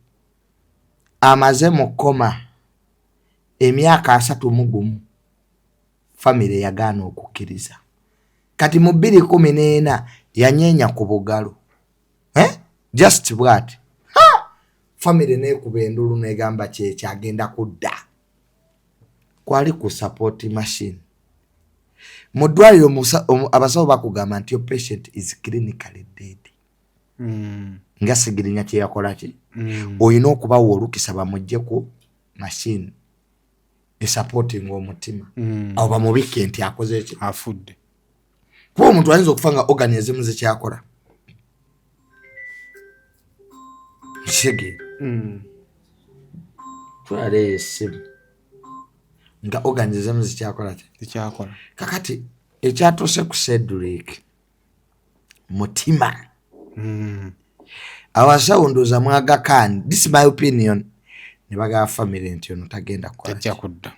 amaze mu koma emyaka 31 family yagaana okukkiriza kati mu 2014 yanyenya ku bugalo just what family nekuba endulu negamba kyagenda kudda kwali ku support machine mu ddwaliro abasawo bakugamba nti your patient is clinically dead nga sigirinya kye yakola ki oyina okubawa olukisa bamugye ku machine supporting omutima abo bamubike nti akoze ki afudde kuba omuntu ayinza okufa nga organism ze kyakola shege twale esimu nga organism ze kyakola kakati ekyatose ku Cedric mutima abasawo ndoza mwaga kan this is my opinion ne baga family nti ono tagenda kudda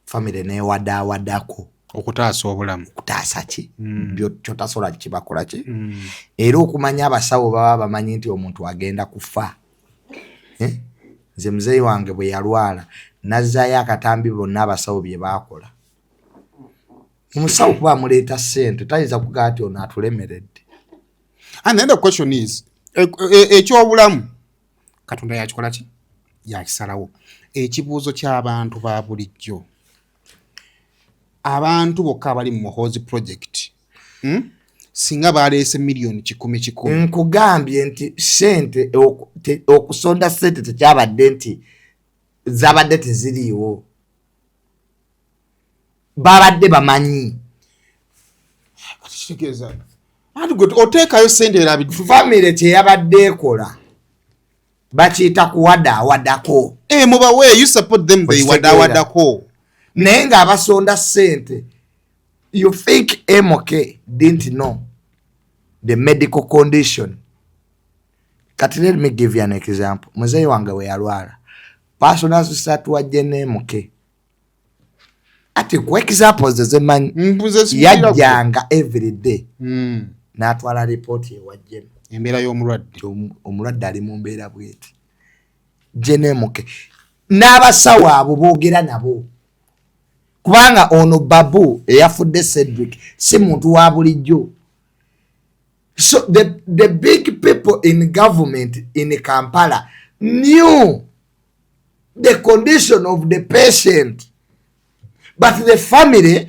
family ne wadako okutaasa obulamu kutaasa ki byo kyotasola kibakola ki era okumanya abasawo baba bamanyi nti omuntu agenda kufa nze muzeyi wange bwe yalwala nazzayo akatambi bonna abasawo bye bakola omusawo kuba amuleeta ssente tayinza kugaa ti ono atulemeredde. And then the question is ekyobulamu Katonda yakikola ki yakisalawo ekibuuzo ky'abantu ba bulijjo abantu bokka abali mu Muhoozi project singa baleese million 10 nkugambye nti sente okusonda sente tekyabadde nti zabadde teziriiwo babadde bamanyi kitegeeza oteekayo sente erabi family kyeyabadde ekola bakiyita kuwadawadako mubawe you support them they wadawadako naye nga abasonda sente you think MK didn't know the medical condition. Kati let me give you an example. Muzeyi wange we yalwala personal assistant wa MK ati kwa examples zemanyi yajjanga every day n'atwala report ye wajje embeera y'omulwadde ali mu mbeera bweti MK n'abasawo abo boogera nabo kubanga ono babu eyafudde Cedric si muntu wa bulijjo. So the big people in government in Kampala knew the condition of the patient, but the family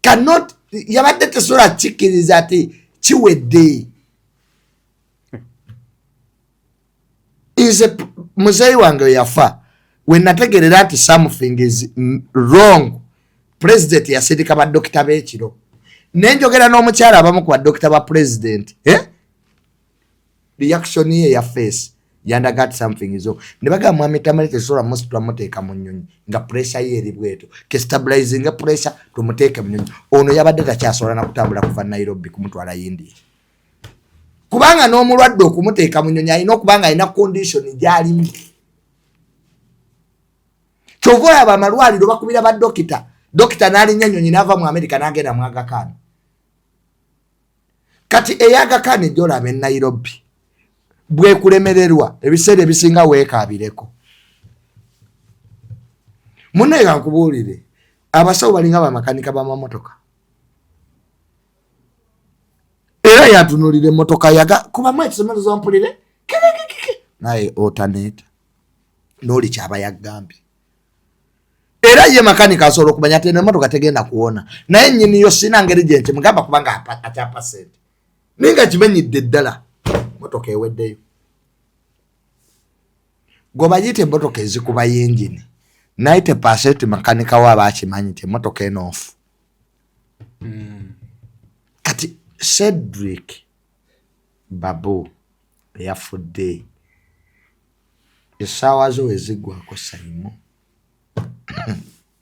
cannot. Yabadde tesobola kikiriza ati kiwedde. Is muzeyi wange yafa when nategerera nti something is wrong. President yasindika ba dokita b'ekiro nenjogera n'omukyala abamu ku badokita ba president reaction ye ya face yandaga something is wrong. Ne bagamba mwami tamalete sola most twamuteeka mu nnyonyi nga pressure ye eri bweto ke stabilizing pressure tumuteeke mu nnyonyi ono yabadde takyasobola na kutambula kuva Nairobi kumutwala India kubanga n'omulwadde okumuteeka mu nnyonyi alina okubanga alina condition gyalimu kyova yaba amalwaliro bakubira ba dokita n'alinnya nnyonyi n'ava mu America n'agenda mu Aga Khan. Kati eyaga Khan gy'olaba e Nairobi bwe kulemererwa ebiseera ebisinga weekaabireko. Munne nkubuulire abasawo balinga bamakanika b'amamotoka era yatunulire emmotoka yaga kubamu ekisomero zompulire naye alternate n'oli kyaba yagambye era ye makanika asobola okumanya ati emmotoka tegenda kuwona naye nnyini yo sina ngeri gye nti mugamba kubanga akyapa sente ninga kimenyidde ddala motoka eweddeyo gobayite emmotoka ezikuba yingini 90% makanika waba akimanyi nti emmotoka enoofu kati Cedric babu yafudde essaawa zo ezigwako saimo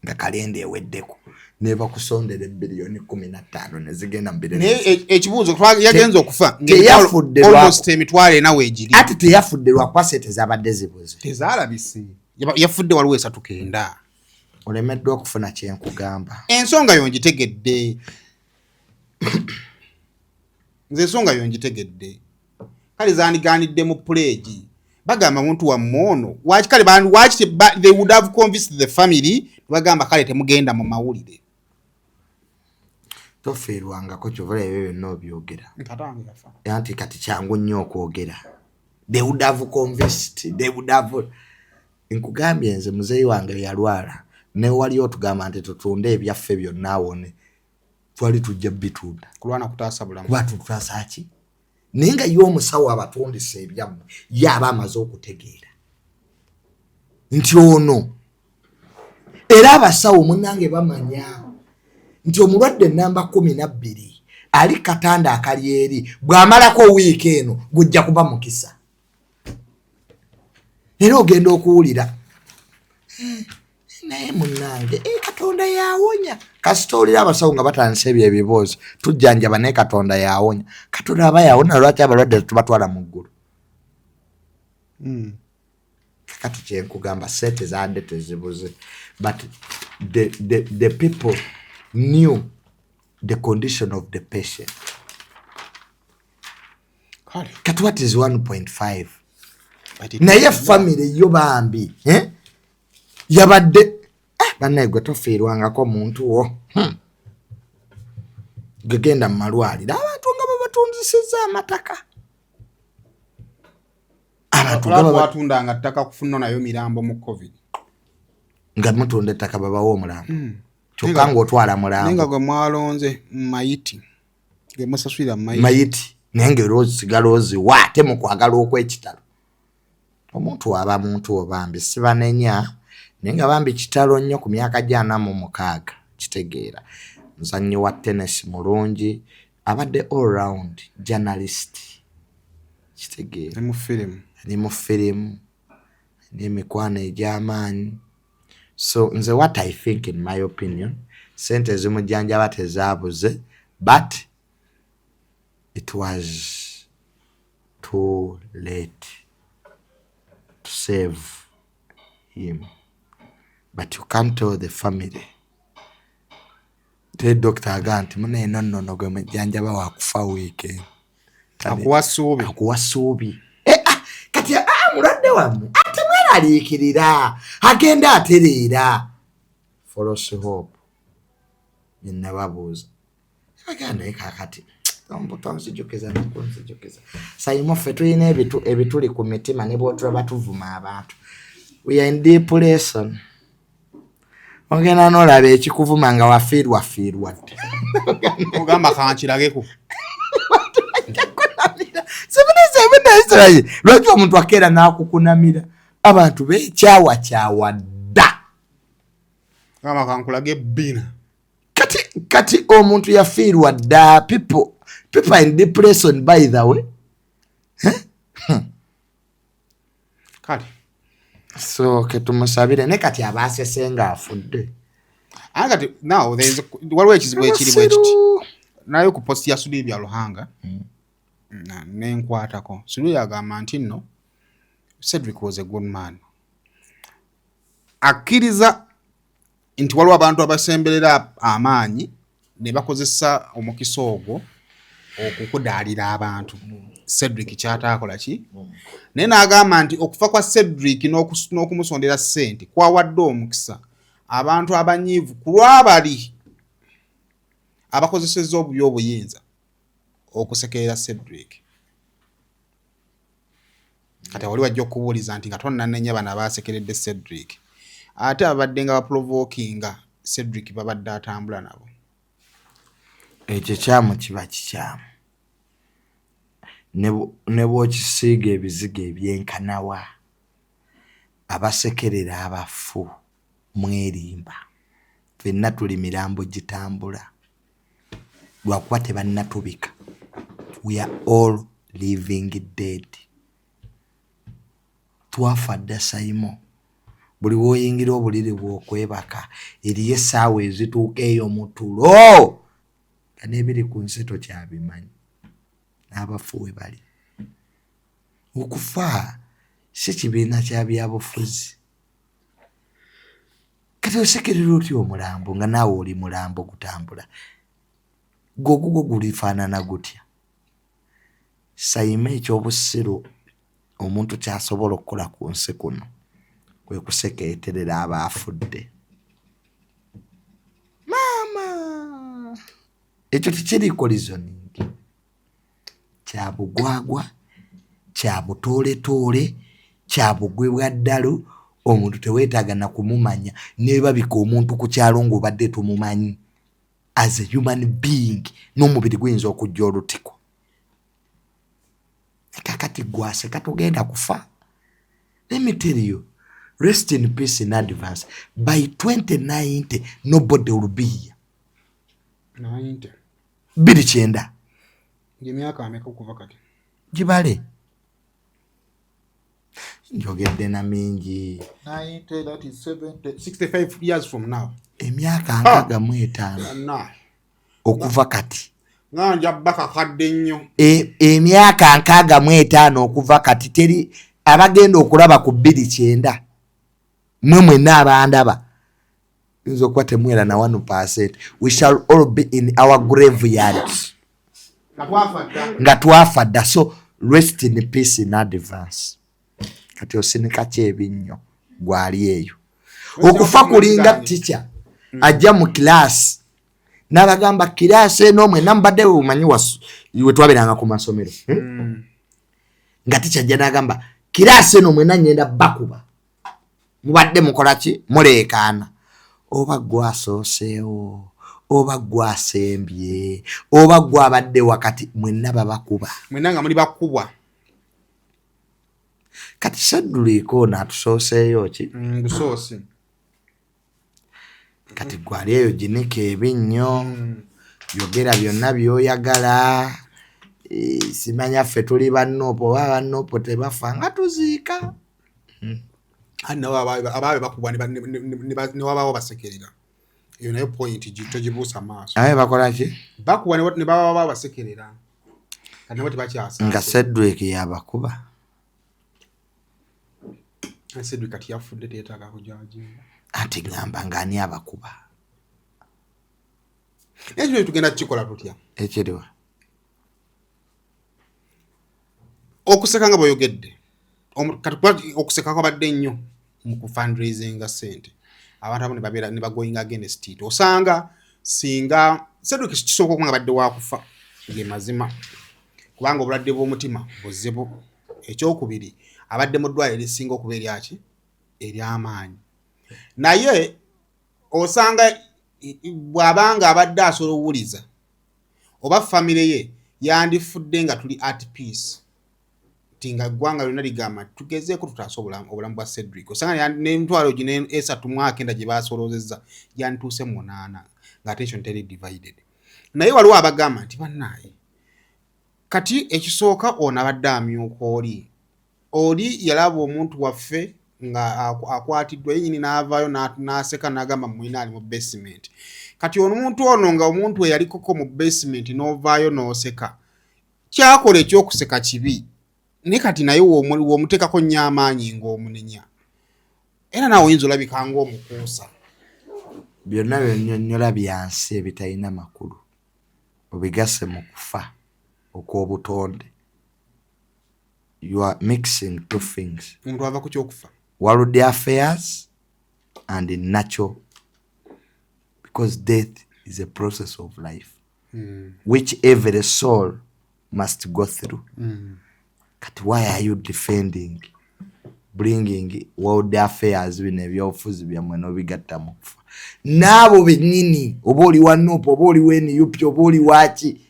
nga kalenda eweddeko ne bakusondera billioni 15 ne zigenda mbere ekibuuzo yagenze okufa teyafudde almost emitwalo ena weegiri ate teyafudde lwa kwasete zabadde zibuze tezaalabise yafudde waliwo 39 olemeddwa okufuna kyenkugamba ensonga yongitegedde nze ensonga yongitegedde kale zaanigaanidde mu puleegi bagamba muntu wammwe ono wakikale waki they would have convinced the family bagamba kale temugenda mu mawulire tofiirwangako kyovula ebyo byonna obyogera anti kati kyangu nnyo okwogera they would have convinced they would have nkugambye nze muzeeyi wange yalwala ne wali otugamba nti tutunde ebyaffe byonna awone twali tujja bitunda kulwana kutaasa bulamu kuba tutaasa ki naye nga ye omusawo abatundisa ebyammwe yaba amaze okutegeera nti ono era abasawo munnange bamanya nti omulwadde namba 12 ali katanda akali eri bw'amalako wiiki eno gujja kuba mukisa era ogenda okuwulira naye munnange katonda yawonya kasita olira abasawo nga batandisa ebyo ebiboozi tujjanjaba naye katonda yawonya katonda aba yawona lwaki abalwadde tubatwala mu ggulu kati kyenkugamba sente zadde tezibuze but the people knew the condition of the patient kati what is 1.5 naye family yo bambi yabadde bannaegwe tofiirwangako omuntu wo gegenda mu malwaliro abantu nga babatundisizza amataka abantu batundanga ttaka kufuna nayo mirambo mu covid nga mutunda ettaka babawo omulambo kyokka ng'otwala mulambo nenga gwe mwalonze mayiti ge musasulira mayiti naye ng'erosigala oziwa ate mu kwagala okw'ekitalo omuntu aba muntu obambi sibanenya naye nga bambi kitalo nnyo ku myaka 46 kitegeera muzannyi wa tennis mulungi abadde all round journalist kitegeera ni mu firimu n'emikwano egy'amaanyi so nze what I think in my opinion sente zimujjanjaba tezaabuze but it was too late to save him. But you can't tell the family. The doctor aganti mune nono gwe mujjanjaba wakufa weekend. Akuwa suubi. Kati mulwadde wammwe ate mweraliikirira agenda atereera follows hope nina babuuza baganda ekakati tonzijukeza nakunzijukeza sayimo ffe tulina ebituli ku mitima ne bwotulaba tuvuma abantu we are in deep lesson ogenda n'olaba ekikuvuma nga wafiirwa ogamba kankirageko Israeli lwaki omuntu akeera n'akukunamira abantu beekyawa dda gamba kankulage bbina kati omuntu yafiirwa dda people in depression by the way kale so ketumusabire ne kati abaasese nga afudde kati now waliwo ekizibu ekiri bwe kiti nayo ku posti ya Sudi bya Luhanga nenkwatako Sudi yagamba nti nno Cedric was a good man akkiriza nti waliwo abantu abasemberera amaanyi ne bakozesa omukisa ogwo okukudaalira abantu Cedric kyataakola ki naye n'agamba nti okufa kwa Cedric n'okumusondera ssente kwawadde omukisa abantu abanyiivu ku lwabali abakozesezza obubi obuyinza okusekerera Cedric kati wali wajja okubuuliza nti nga tonnanenya bano abaasekeredde Cedric ate abadde nga baprovokinga Cedric babadde atambula nabo ekyo kyamu kiba kikyamu ne bw'okisiiga ebiziga ebyenkanawa abasekerera abafu mwerimba ffenna tuli mirambo gitambula lwakuba tebannatubika we are all living dead twafa dda sayimo buli woyingira obuliri bw'okwebaka eriyo essaawa ezituuka eyo mu tulo nga n'ebiri ku nsi tokyabimanyi n'abafu we bali. Okufa si kibiina kya byabufuzi. Kati osekerera otya omulambo nga naawe oli mulambo gutambula? Gwogwo gulifaanana gutya? Sayima ekyobusiru omuntu kyasobola okukola ku nsi kuno kwe kusekeeterera abaafudde. Maama ekyo tekiriiko reasoning, kya bugwagwa, kya butooletoole, kya bugwe bwa ddalu. Omuntu teweetaaga na kumumanya neebabika omuntu ku kyalo ng'obadde tumumanyi. As a human being n'omubiri guyinza okujja olutiko. Kakati gwaseka togenda kufa. Let me tell you, rest in peace in advance. By 2090 nobody will be here. 90 29 emyaka ameka okuva kati gibale njogedde na mingi. 90, that is 70, 65 years from now. Emyaka 65 okuva kati. Nganja baka kadde nnyo. Emyaka 65 okuva kati teri abagenda okulaba ku 29. Mwenna abandaba nzo okuba temwera na 1%. We shall all be in our graveyards. Nga twafadda. So rest in peace in advance. Kati osinika kyebinnyo gwali eyo. Okufa kulinga teacher ajja mu class n'abagamba class eno mwenna mbadde bumanyi iwe twaberanga ku masomero. Nga teacher ajja n'agamba class eno mwenna ngenda bakuba. Mubadde mukola ki? Muleekaana. Oba gwasooseewo, oba gwasembye, oba gwabadde wakati, mwenna babakuba. Mwenna nga muli bakubwa. Kati sadduliko n'atusooseeyo ki? Gusoose. Kati gwali eyo ginika ebinnyo, yogera byonna by'oyagala. Simanya ffe tuli bannoopo, oba bannoopo tebafa nga tuziika. Abaabe bakubwa ne wabaawo basekerera. Eyo nayo point togibuusa maaso. Ababe bakola ki? Bakubwa ne babaawo basekerera. Kati nabo tebakyasa. Nga Cedric yabakuba. Cedric kati yafudde teetaaga kujajinga. Ati ngamba ng'ani abakuba. Ekyo tugenda kukikola tutya? Ekiriwa. Okuseka nga bw'oyogedde. Okuseka kwabadde nnyo mu fundraising sente. Abantu abo ne bagoyinga against it. Osanga singa Cedric kisooka okuba nga badde waakufa ge mazima. Kubanga obulwadde bw'omutima buzibu. Ekyokubiri abadde mu ddwaliro erisinga okuba eryaki? Ery'amaanyi. Naye osanga bw'abanga abadde asobola owuliza oba famire ye yandifudde nga tuli at peace. Tinga gwanga lyonna ligamba tugezeeko tutaasa obulamu bwa Cedric. Osanga n'emitwalo gino 3 gye baasolozezza yandituuse 8 nga attention teri divided. Naye waliwo abagamba nti bannaaye kati ekisooka ono abadde amyuka oli yalaba omuntu waffe nga akwatiddwa yennyini n'avaayo n'aseka n'agamba mwina ali mu basement. Kati omuntu ono nga omuntu we yalikoko mu basement n'ovaayo n'oseka kyakola ekyokuseka kibi. Ne kati naye w'omuteekako nnyo amaanyi ng'omunenya. Era naawe oyinza olabika ng'omukuusa. Byonna byonnyonnyola byansi ebitalina makulu. Obigase mu kufa okw'obutonde. You are mixing two things. Omuntu ava ku ky'okufa. World affairs and natural. Because death is a process of life. Which every soul must go through. Kati why are you defending bringing world affairs bino ebyobufuzi byammwe n'obigatta mu kufa? N'abo bennyini oba oli wa Nuupu oba oli w'NUP oba oli waki,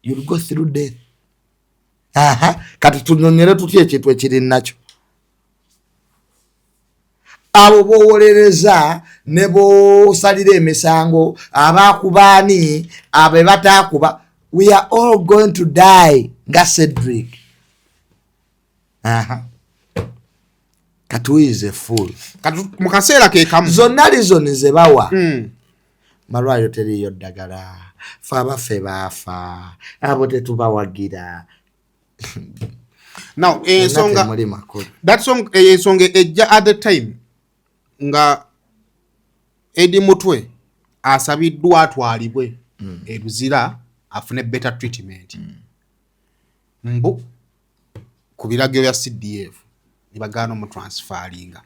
you'll go through death. Kati tunyonyere tutya ekintu ekiri nakyo. Abo b'owolereza ne b'osalira emisango abaakubaani abe bataakuba, we are all going to die nga Cedric. Kati katuyize full mu kaseera ke kamu zonna lizoni ze bawa malwaliro teriyo ddagala fe abaffe baafa abo tetubawagira now ensonga muri makulu that song ensonga ejja at the time nga Edi Mutwe asabiddwa atwalibwe eruzira afune better treatment mbu ku biragiro bya CDF nibagaana mu transferinga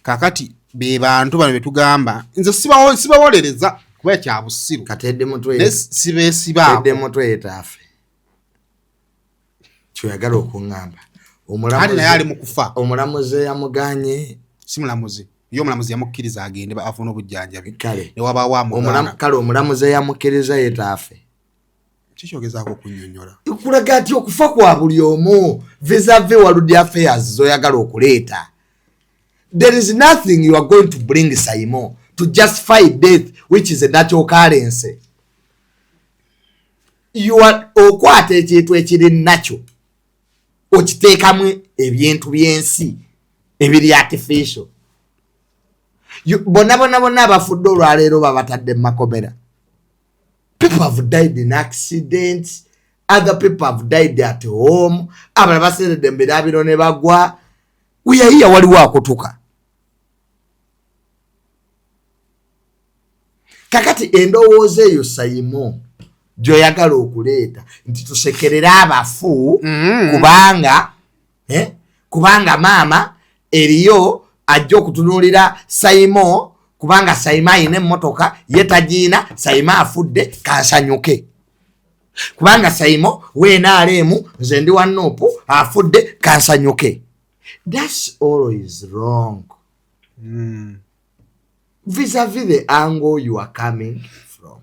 kakati be bantu bano betugamba nze sibawolereza kuba kya busiru kati Edi Mutwe siba Edi Mutwe etafe kyoyagala okuŋŋamba omulamuzi naye ali mu kufa omulamuzi yamuganye si mulamuzi yo mulamuzi yamukkiriza agende afune obujjanjabi kale ne wabaawo amugana kale omulamuzi yamukkiriza yetaafe kikyogezaako kunnyonnyola kulaga ati okufa kwa buli omu vis-a-vis world affairs zoyagala okuleeta. There is nothing you are going to bring Saimo to justify death, which is a natural currency. You are okwata ekintu ekiri nakyo okiteekamu ebintu byensi ebiri artificial. Bonna abafudde olwaleero babatadde mu makomera. People have died in accidents. Other people have died at home. Abalala baseeredde mbirabiro ne bagwa. We are here waliwo akutuka. Kakati endowooza eyo Saimo gy'oyagala okuleeta nti tusekerera abafu kubanga maama eriyo ajja okutunuulira Saimo kubanga Saimo ayina emmotoka ye tagiina Saimo afudde kansanyuke kubanga Saimo weenaalemu nze ndi wa Nuupu afudde kansanyuke. That's always wrong. Vis-a-vis the angle you are coming from.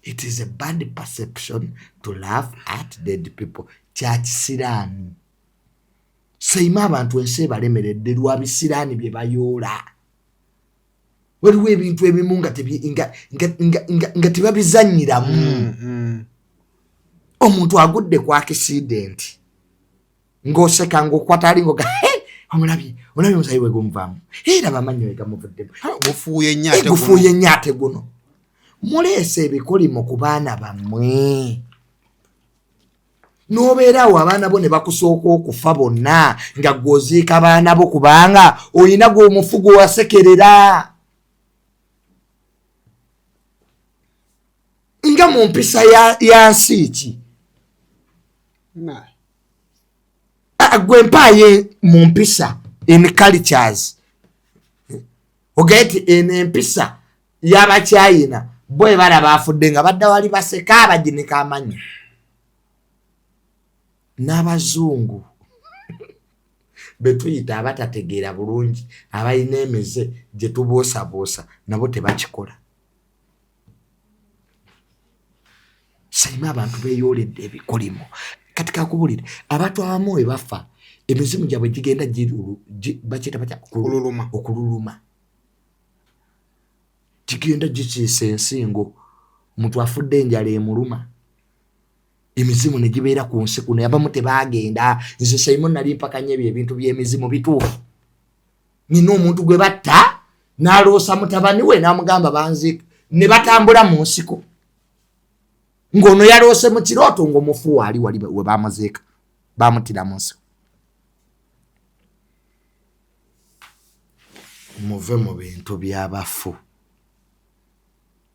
It is a bad perception to laugh at dead people. Church siraani. Saimo abantu ensi balemeredde lwa bisiraani bye bayoola. Waliwo ebintu ebimu nga tebabizannyiramu. Omuntu agudde ku accident ng'oseka ng'okwata ali ngoga omulabi omusayi we gumuvaamu era bamanyi we gamuvuddemu gufuuye nnyo ate guno muleese ebikolimo ku baana bammwe n'obeeraawo abaana bo ne bakusooka okufa bonna nga gw'oziika abaana bo kubanga olina gw'omufu gwe wasekerera nga mu mpisa ya nsi ki gwe mpaaye mu mpisa in cultures ogeti in empisa y'abakyayina bwe balaba afudde nga badda wali baseka abaginika amanyi n'abazungu betuyita abatategeera bulungi abalina emize gye tubuusaboosa nabo tebakikola. Saimo abantu beeyooledde ebikolimo kati kakubulire abantu abamu we bafa emizimu gyabwe gigenda bakiyita okululuma gigenda gikiisa ensingo omuntu afudde enjala emuluma emizimu ne gibeera ku nsi kuno abamu tebaagenda. Nze Saimo nali mpakanya ebyo ebintu by'emizimu bituufu. Nina omuntu gwe batta n'aloosa mutabani we n'amugamba banziika ne batambula mu nsiko ng'ono yaloose mu kirooto ng'omufu waali wali we bamuziika bamutira mu nsiko. Muve mu bintu by'abafu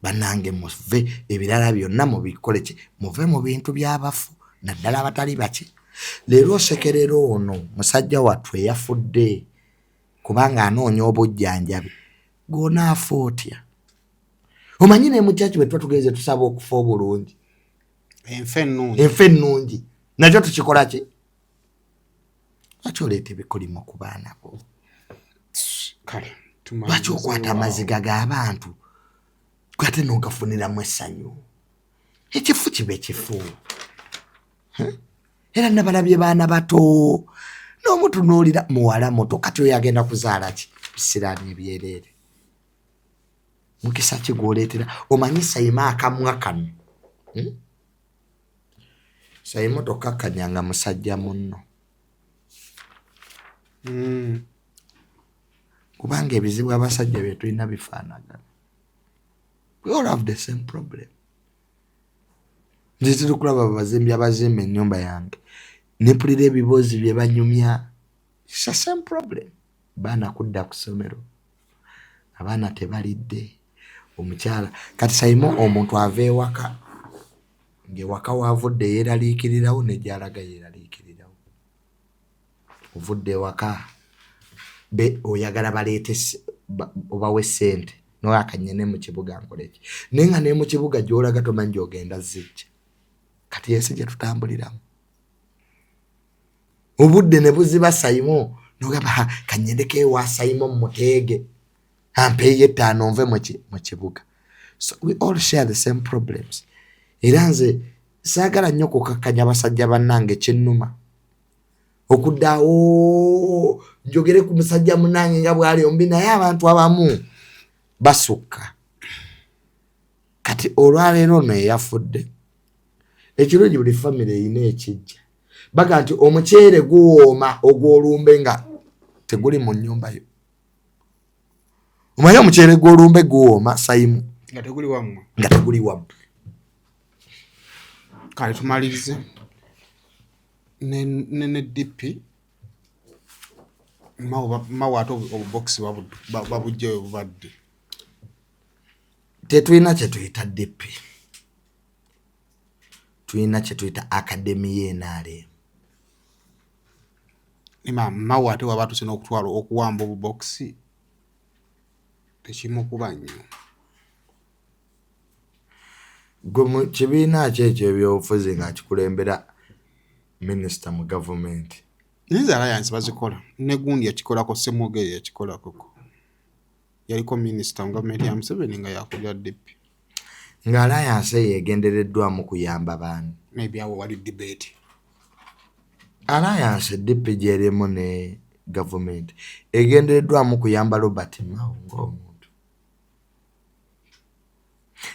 bannange, muve ebirala byonna mubikole ki, muve mu bintu by'abafu naddala abatali baki. Leero osekerera ono musajja wattu eyafudde kubanga anoonya obujjanjabi gw'onaafa otya? Omanyi ne mu kyaki bwe tuba tugeze tusaba okufa obulungi enfe ennungi nakyo tukikola ki? Lwaki oleeta ebikolimo ku baana bo? Lwaki okwata amaziga g'abantu kwate n'ogafuniramu essanyu? Ekifu kibe kifu. Era nabalabye baana bato n'omutunuulira muwala muto kati oyo agenda kuzaala ki? Bisiraani ebyereere. Mukisa ki gw'oleetera? Omanyi Saimo akamwa kano Saimo tokkakkanyanga musajja munno. Kubanga ebizibu abasajja bye tulina bifaanagana. We all have the same problem. Nze tukulaba abazimbi abazimba ennyumba yange nepulira ebibuuzi bye banyumya. It's the same problem. Baana kudda ku ssomero, abaana tebalidde, omukyala kati sayimo omuntu ava ewaka ng'ewaka waavudde yeeraliikirirawo ne gy'alaga yeeraliikirirawo. Ovudde ewaka be oyagala baleete obawe ssente noakanyene mu kibuga nkoleki naye nga ne mu kibuga gy'olaga tomanyi gy'ogenda zijja. Kati yensi gye tutambuliramu obudde ne buziba sayimo nogamba kanyendeke ewa sayimo muteege ampeeye ttaano nve mu kibuga. So we all share the same problems. Era nze saagala nnyo kukakkanya abasajja bannange kyennuma okuddaawo njogere ku musajja munnange nga bw'ali ombi naye abantu abamu basukka. Kati olwaleero ono eyafudde ekirungi buli famire erina ekijja baga nti omuceere guwooma ogw'olumbe nga teguli mu nnyumba yo. Omanyi omuceere gw'olumbe guwooma sayimu nga teguli wammwe. Kale tumalirize ne DP mawo ate obubokisi babujjayo bubadde. Tetulina kye tuyita DP, tulina kye tuyita akademi y'enaale. Mawo ate waba tusina okutwala okuwamba obubokisi tekimu kuba nnyo. Gwe mu kibiina kyekyo ebyobufuzi nga kikulembera minisita mu gavumenti. Niza alliance bazikola ne gundi yakikolako Semwogere yakikolako. Yaliko minisita mu gavumenti ya Museveni nga yakulira DP. Nga alliance yeegendereddwamu kuyamba abantu. Maybe awo wali debate. Alliance DP gyerimu ne gavumenti egendereddwamu kuyamba Robert Mao ng'omuntu.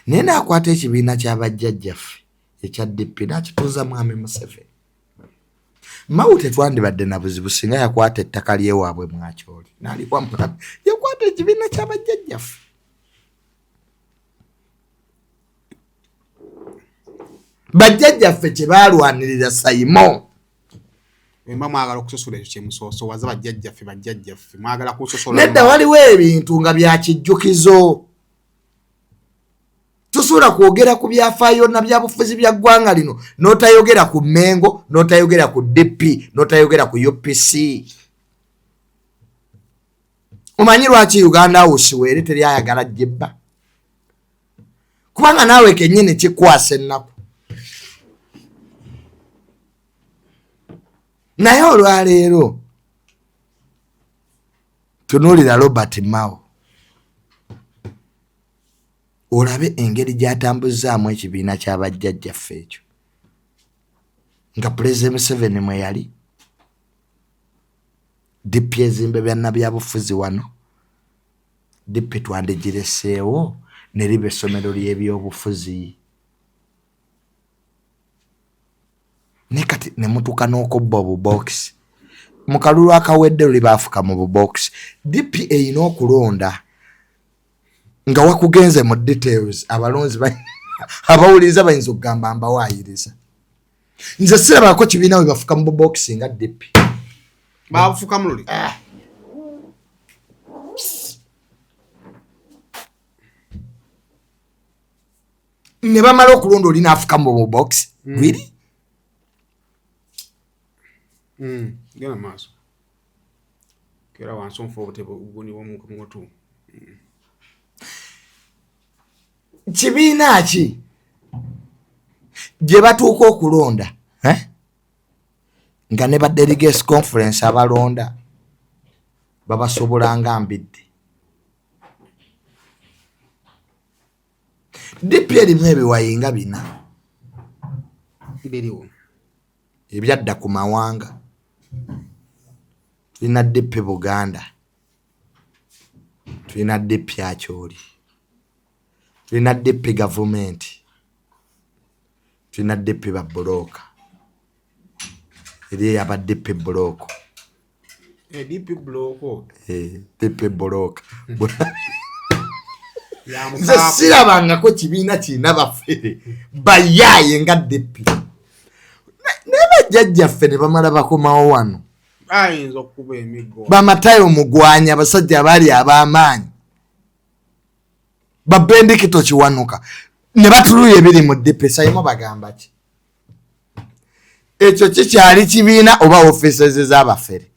Naye naakwata ekibiina ky'abajjajjaffe ekya DP n'akituuza mwami Museveni. Mao tetwandibadde na buzibu singa yakwata ettaka ly'ewaabwe Mwakyoli n'alikuwa mwami yakwata ekibiina ky'abajjajjaffe. Bajjajjaffe kye baalwanirira sayimo. Wemba mwagala okusosola ekyo kyemusooso waza bajjajjaffe mwagala kusosola. Nedda waliwo ebintu nga bya kijjukizo. Tusuula kwogera ku byafaayo na byabufuzi bya ggwanga lino n'otayogera ku Mengo, n'otayogera ku DP, n'otayogera ku UPC. Omanyi lwaki Uganda House weeri teryayagala jjebba? Kubanga naawe kennyini kikwasa ennaku. Naye olwaleero tunuulira Robert Mao olabe engeri gy'atambuzaamu ekibiina ky'abajjajjaffe ekyo nga Pulezidenti Museveni mwe yali DP ezimbe bannabyabufuzi wano DP twandigireseewo ne liba essomero ly'ebyobufuzi. Ne kati ne mutuuka n'okubba obubokisi mu kalulu akawedde luli baafuka mu bubokisi. DP erina okulonda nga wakugenze mu details abalonzi abawuliriza bayinza okugamba mbawaayiriza. Nze sirabako kibiina we bafuka mu bubokisi nga DP. Baafuka mu luli. Ne bamala okulonda oli n'afuka mu bubokisi. Really? Gana maaso. Kera wansi omufu obutebe ubuni bw'omuntu. Kibiina ki gye batuuka okulonda nga ne ba delegates conference abalonda babasobolanga mbidde. DP erimu ebiwayinga bina Biriwo ebyadda ku mawanga. Tulina DP Buganda, tulina DP Akyoli, tulina DP gavumenti, tulina DP ba bulooka eri aba DP buloko, DP block. DP block. Nze sirabangako kibiina kirina bafere bayaaye nga DP. Nebajjajjaffe ne bamala bakomawo wano. Ayinza okuba emigo. Bamatayo mugwanya abasajja bali ab'amaanyi. Babendikito kiwanuka. Ne batuluye ebiri mu DP sayimo bagamba ki? Ekyo kikyali kibiina oba offices z'abafere.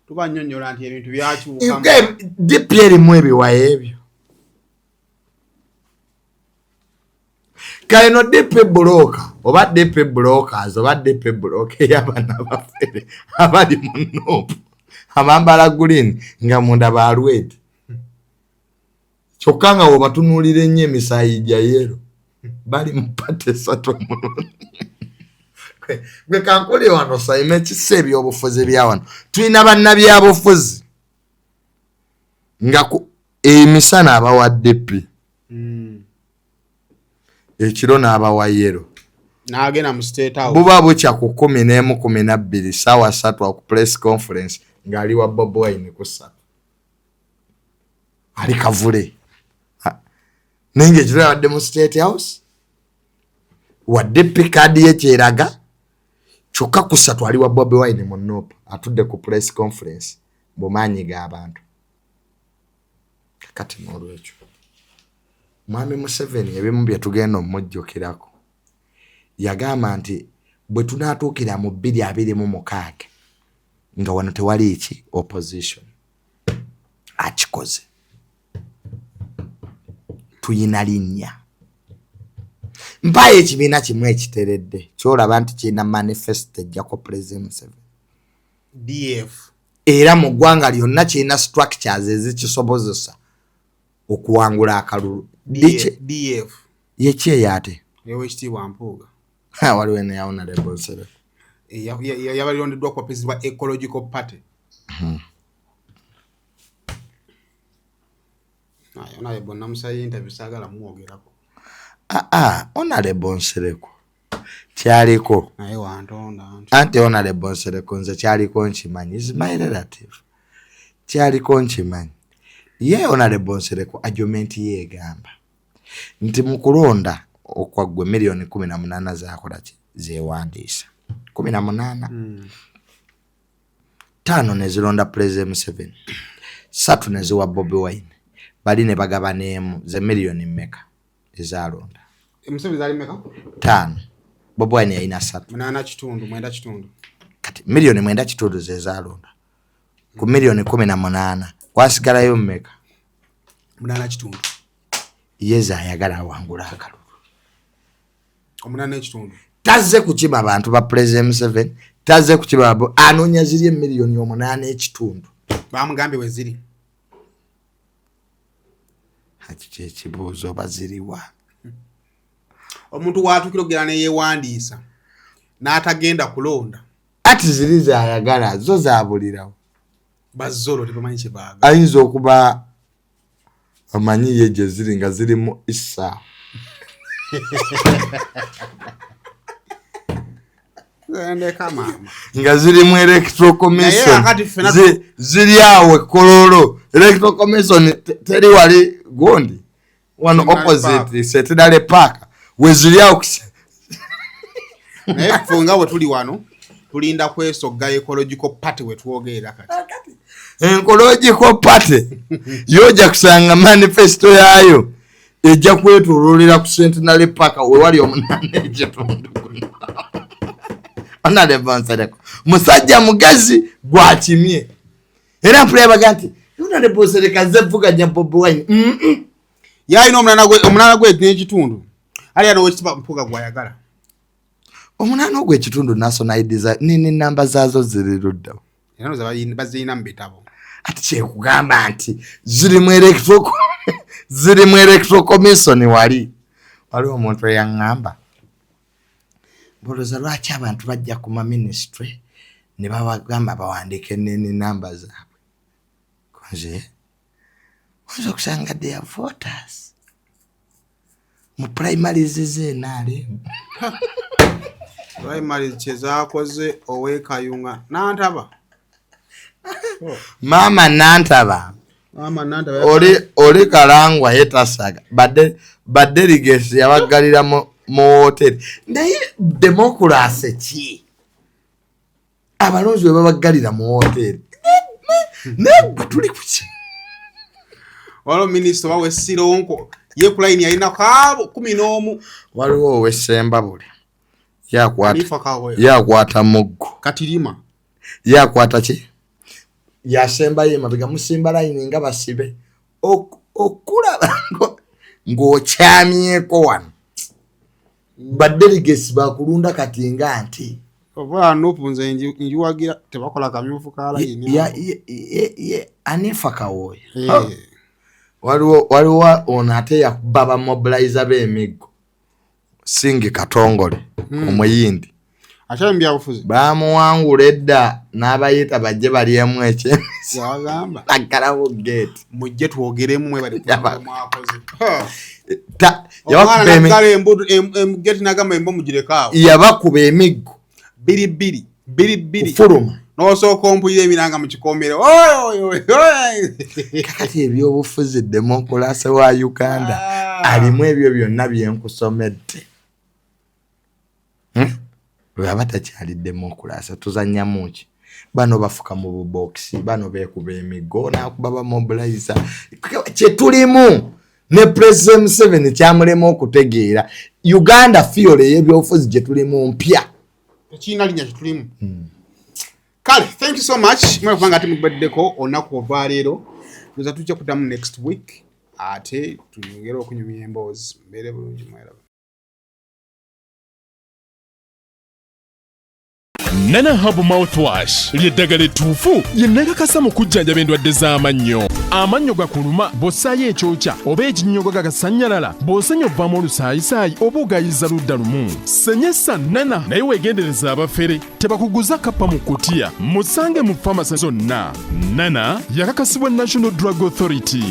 Tubanyonnyola nti ebintu byakyuka. DP erimu ebiwayo ebyo. Kale no DP bloka oba DP blockers oba DP block y'abaana bafere abali mu Nopu abambala green nga munda ba red. Kyokka nga wo batunuulira ennyo emisayijja yero bali mu pate sato muno. Gwe kankole wano sayime kisse ebyobufuzi bya wano. Tulina bannabyabufuzi nga emisana abawa DP. Ekiro n'abawa yero. N'agenda mu State House. Buba bukya ku 11:12 saawa 3 ku press conference ng'ali wa Bobi Wine ku 3. Ali kavule. Nenge ekiro yabadde mu State House. Wa DP kadi ye kyeraga. Kyokka ku 3 ali wa Bobi Wine mu Nopu atudde ku press conference bumaanyi g'abantu. Kati n'olwekyo. Mwami Museveni ebimu bye tugenda omujjukirako. Yagamba nti bwe tunaatuukira mu 2026 nga wano tewali ki opposition. Akikoze. Tuyina linnya. Mpaye ekibiina kimu ekiteredde. Kyolaba nti kirina manifesto ejjako President Museveni. DF. Era mu ggwanga lyonna kirina structures ezikisobozesa okuwangula akalulu. DF. Yeki yate. Ekitiibwa Mpuuga. Waliwo ne yaona lebonsere. Yabalondeddwa kwa president wa Ecological Party. Naye bonna musayi interview sagala muogerako. Ona lebonsereko. Kyaliko. Naye wantonda. Anti ona lebonsereko nze kyaliko nkimanyi. Is my relative. Kyaliko nkimanyi. Ye ona lebonsereko argument ye egamba. Nti mu kulonda okwaggwe milioni 18 zakola ki zewandiisa 18 5 ne zilonda President Museveni 3 ne ziwa Bobi Wine bali ne bagaba neemu ze milioni mmeka ezalonda Museveni zali mmeka 5 Bobi Wine yalina 3 9 kitundu kati milioni 9 kitundu ze zalonda ku milioni 18 kwasigalayo mmeka 8 kitundu yeza ayagala wangula akalulu. 8 kitundu. Tazze kukima abantu ba President Museveni, tazze kukima abo anonya ziri milioni 8 ekitundu. Bamugambye we ziri. Hakiki ekibuuzo baziriwa. Omuntu waatukirogera ne yeewandiisa n'atagenda kulonda. Ati ziri zaayagala zo zaabulirawo. Bazzolo tebamanyi kye baaga. Ayinza okuba amanyi ye gye ziri nga ziri mu Issa. Nga ziri mu Electoral Commission. Ziri awe Kololo. Electoral Commission teri wali Gondi. One opposite Setidale Park. We ziri awe naye kufunga we tuli wano tulinda kwesogga Ecological Party we tuogerera kati. Ecological Party yoja kusanga manifesto yayo ejja kwetululira ku Centenary Park we wali omunane ekitundu kuno. Ona lebonsereko musajja mugazi gwakimye era mpulira baganti ona lebonsereka zevuganya Bobi Wine yalina omunana gwe n'ekitundu ali ano wekitiibwa Mpuuga gwayagala omunana ogw'ekitundu national ID nini namba zaazo ziri luddawo era bazirina mu bitabo ati kyekugamba nti ziri mu Electoral Commission waliwo omuntu eyaŋŋamba mboloza lwaki abantu bajja ku ma ministry ne babagamba bawandiike nini namba zaabwe konze oyinza okusanga they are voters mu primaries z'enaalemu primary kye zaakoze ow'ekayunga n'antaba Mama Nantaba. Oli kalangwa yetasaga. Badde ligesi yabagalira mu hotel. Naye democracy ki? Abalonzi bwe babagalira mu hotel. Ne tuli kuki. Walo minister wawe Sironko ye ku line yalina kaabo 11 waliwo wesemba buli yakwata muggo katirima yakwata ki yasemba ye mabiga musimba line nga basibe okulaba ng'okyamyeko wano baddeligesi bakulunda kati nga nti oba nopunze njiwagira tebakola kamyufu kala ye anifa kawoya waliwo ono ate yakubaba mobilizer b'emiggo Singi Katongole omuyindi achambya bufuzi bamuwangula edda n'abayita bajje balyemu ekyemisi yagamba agalawo gate mujje twogeremu mwe bali mwakoze gate nagamba embo mugirekawo yabakuba emiggo biri fuluma n'osooka ompulira emiranga mu kikomero kakati ebyobufuzi demokulasi wa Uganda alimu ebyo byonna byenkusomedde lwaba takyali demokulasi tuzannyamu ki bano bafuka mu bubokisi bano beekuba emiggo n'akuba bamobiliza kyetulimu ne President Museveni kyamulema okutegeera Uganda fiole y'ebyobufuzi gye tulimu mpya ekina linya kitulimu Kale, thank you so much. Mwe kuvanga ati mubaddeko onaku ova leero. Tuza tujja kuddamu next week. Ate tunyongera okunyumya emboozi. Mbeere bulungi mwera. Nana Hub Mouthwash ly'eddagala ettuufu lyennakakasa mu kujjanjaba endwadde z'amannyo. Amannyo gakuluma bw'ossaayo ekyokya oba ekinnyogo gagasannyalala bw'osenya ovaamu olusaayisaayi oba ogayiza ludda lumu. Senyesa Nana naye weegendereza abafere tebakuguza kappa mu kkutiya musange mu famasi zonna. Nana yakakasibwa National Drug Authority.